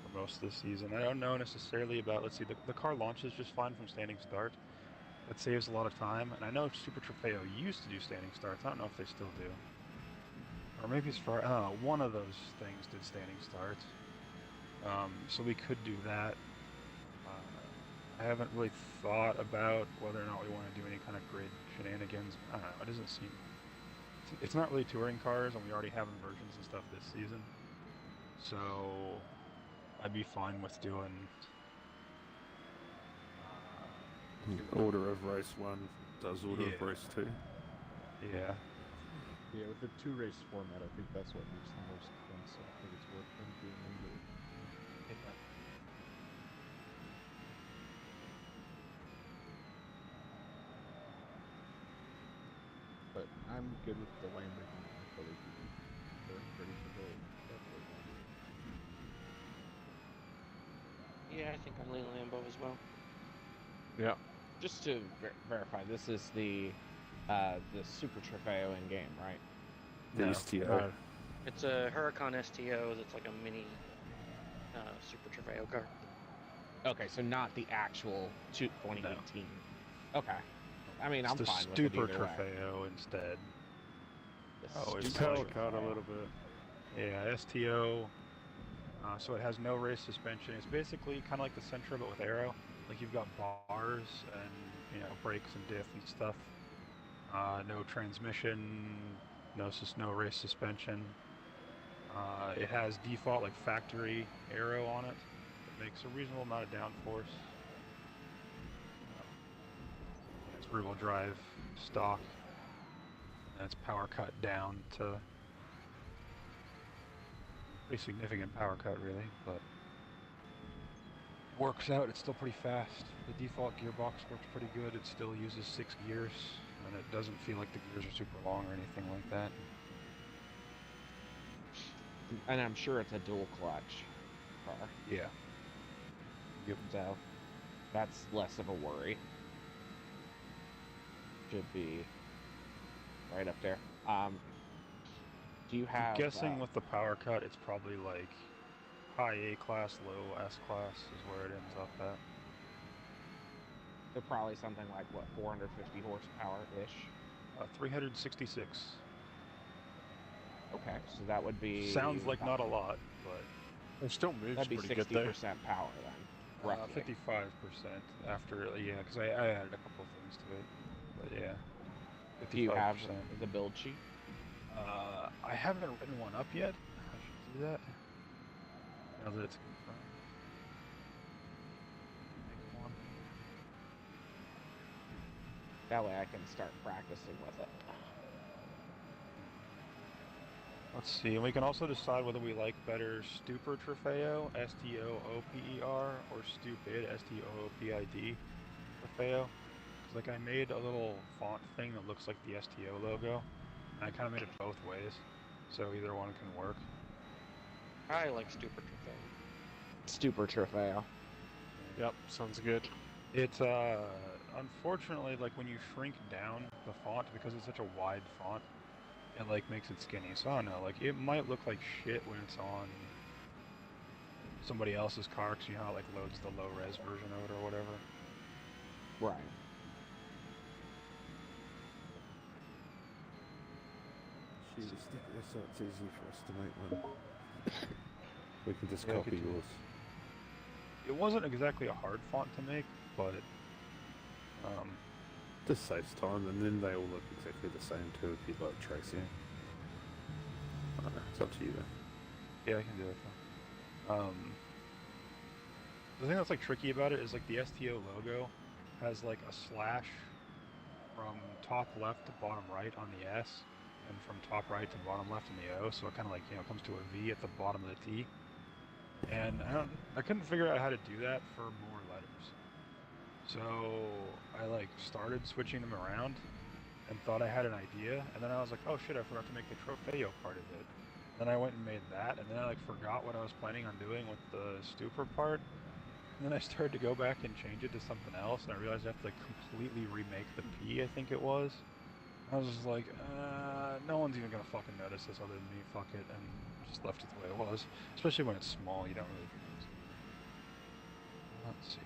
For most of the season, I don't know necessarily about. Let's see, the car launches just fine from standing start. That saves a lot of time, and I know Super Trofeo used to do standing starts. I don't know if they still do. Or maybe it's for, I don't know, one of those things did standing starts. So we could do that. I haven't really thought about whether or not we want to do any kind of grid shenanigans. I don't know, it doesn't seem... It's not really touring cars, and we already have inversions and stuff this season. So I'd be fine with doing... order of race 1 does order of race 2. Yeah. Yeah, with the two-race format, I think that's what makes the most sense. So I think it's worth them doing into it. But I'm good with the Lamborghini. I feel like they're ready to go. Yeah, I think I'm leaning Lambo as well. Yeah. Just to verify, this is the Super Trofeo in game, right? The STO. It's a Huracan STO that's like a mini Super Trofeo car. Okay, so not the actual 2018. No. Okay. I mean, it's I'm the fine with Super it either Trofeo way. instead. It's Huracan a little bit. Yeah, STO. So it has no race suspension. It's basically kind of like the Sentra, but with aero. Like you've got bars and brakes and diff and stuff. No transmission, no race suspension. It has default like factory aero on it, makes a reasonable amount of downforce. It's rear-wheel drive, stock, and it's power cut down to pretty significant power cut, really, but works out. It's still pretty fast. The default gearbox works pretty good. It still uses 6 gears, and it doesn't feel like the gears are super long or anything like that. And I'm sure it's a dual clutch car. Yeah. Yep. So that's less of a worry. Should be right up there. Do you have? I'm guessing with the power cut, it's probably like high A class, low S class is where it ends up at. They're probably something like what, 450 horsepower ish. 366. Okay, so that would be. Sounds like not a lot, but it still moves that'd be pretty good though. 60% power then. Roughly. 55% after, yeah, because I added a couple of things to it, but yeah. 55%. Do you have the build sheet? I haven't written one up yet. I should do that. Now that it's confirmed. Make one. That way I can start practicing with it. Let's see, and we can also decide whether we like better Stupor Trofeo, S-T-O-O-P-E-R, or Stupid, S-T-O-O-P-I-D Trofeo. Because like I made a little font thing that looks like the STO logo, and I kind of made it both ways, so either one can work. I like Stupor Trofeo. Stupor Trofeo. Yep, sounds good. It's unfortunately, like when you shrink down the font, because it's such a wide font, it like makes it skinny. So I don't know, like it might look like shit when it's on somebody else's car, because you know how it like loads the low res version of it or whatever. Right. Shoot, stick this so it's easy for us to make one. We can just Yeah, copy could do yours. It wasn't exactly a hard font to make, but Just saves time, and then they all look exactly the same too if you'd like tracing. I don't know, it's up to you though. yeah, I can do it though. The thing that's like tricky about it is like the STO logo has like a slash from top left to bottom right on the S, and from top right to bottom left on the O, so it kind of like, you know, comes to a V at the bottom of the T. And I couldn't figure out how to do that for more letters. So I like started switching them around and thought I had an idea, and then I was like, oh shit, I forgot to make the Trofeo part of it. Then I went and made that, and then I like forgot what I was planning on doing with the Stupor part. And then I started to go back and change it to something else, and I realized I have to like completely remake the P, I think it was. I was just like, no one's even gonna fucking notice this other than me, fuck it, and just left it the way it was. Especially when it's small, you don't really notice it. Let's see.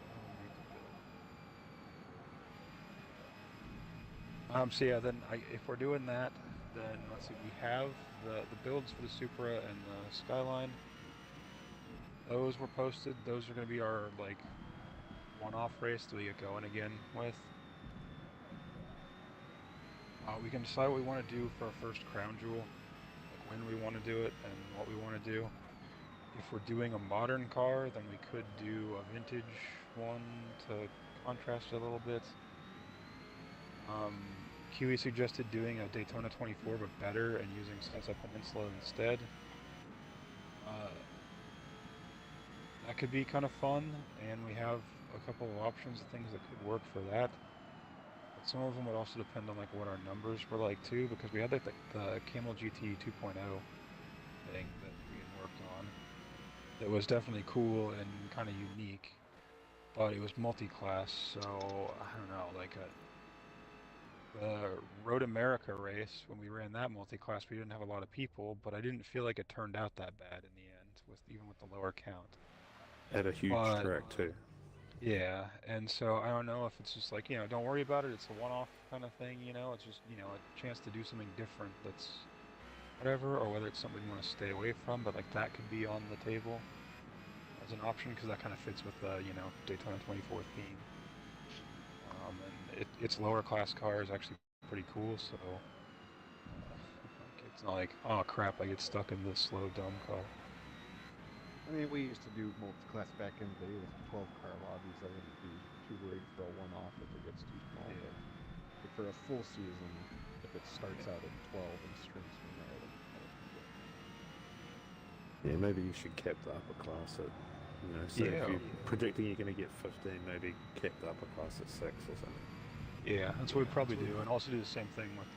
So yeah, then if we're doing that, then let's see, we have the builds for the Supra and the Skyline. Those were posted. Those are going to be our like one-off race that we get going again with. We can decide what we want to do for our first crown jewel, like when we want to do it and what we want to do. If we're doing a modern car, then we could do a vintage one to contrast it a little bit. QE suggested doing a Daytona 24 but better and using Sunset Peninsula instead. That could be kind of fun, and we have a couple of options of things that could work for that. But some of them would also depend on like what our numbers were like too, because we had like the Camel GT 2.0 thing that we had worked on. That was definitely cool and kind of unique, but it was multi-class, so I don't know, like the Road America race, when we ran that multi-class, we didn't have a lot of people, but I didn't feel like it turned out that bad in the end, even with the lower count. At a huge track too. Yeah, and so I don't know if it's just like, you know, don't worry about it, it's a one-off kind of thing, you know, it's just, you know, a chance to do something different that's whatever, or whether it's something you want to stay away from, but like that could be on the table as an option, because that kind of fits with the, you know, Daytona 24 theme. And its lower class car is actually pretty cool, so like, it's not like, oh crap, I get stuck in this slow dumb car. I mean, we used to do multi-class back in the day with 12-car lobbies. I wouldn't be too worried for a one-off if it gets too small. But like for a full season, if it starts out at 12 and strings from there, that would be good. Yeah, maybe you should cap the upper class at, you know, say if you're predicting you're going to get 15, maybe cap the upper class at 6 or something. Yeah, that's what we'd probably do, and also do the same thing with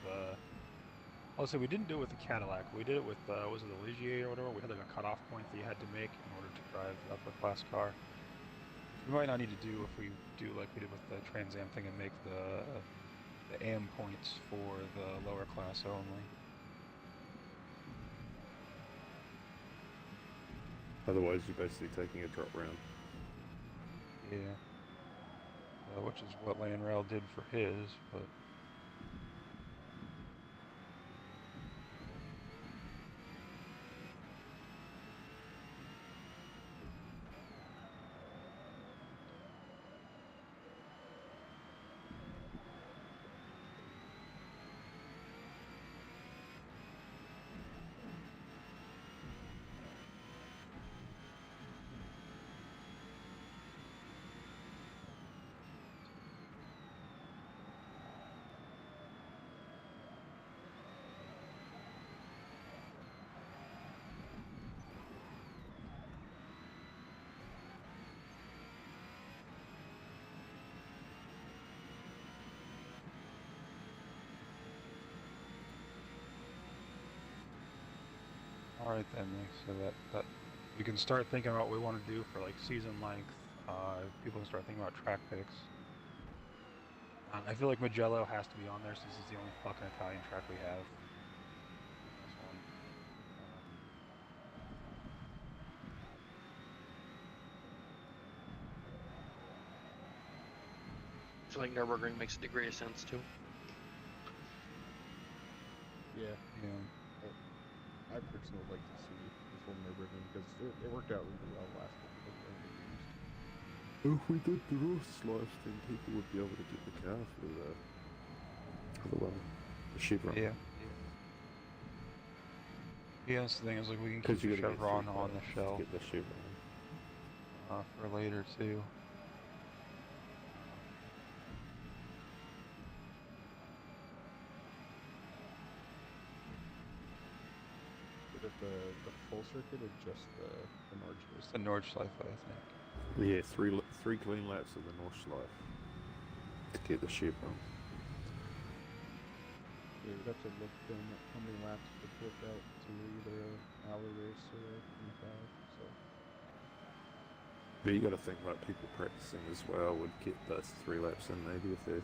also, we didn't do it with the Cadillac. We did it with, was it the Ligier or whatever? We had like a cutoff point that you had to make in order to drive the upper class car. Which we might not need to do if we do like we did with the Trans Am thing and make the AM points for the lower class only. Otherwise, you're basically taking a drop round. Yeah. Which is what Lane Rail did for his, but... Alright then, so that we can start thinking about what we want to do for like season length. People can start thinking about track picks. I feel like Mugello has to be on there since it's the only fucking Italian track we have. This one. I feel like Nürburgring makes a degree of sense too. Yeah. Yeah. I personally would like to see this whole Nürburgring because it worked out really well last time. If we did the roast live thing, people would be able to get the car for the one, the Chevron. Yeah. Yeah, that's the thing is like we can keep the Chevron on the shelf. Get the Chevron. For later too. But if the full circuit or just the Nordschleife? The Nordschleife, I think. Yeah, three clean laps of the Nordschleife to get the Chevron. Yeah, you'd have to look down at how many laps would work out to either an hour race or a 25. So. But you got to think like people practicing as well would get those 3 laps in maybe if they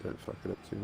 don't fuck it up too much.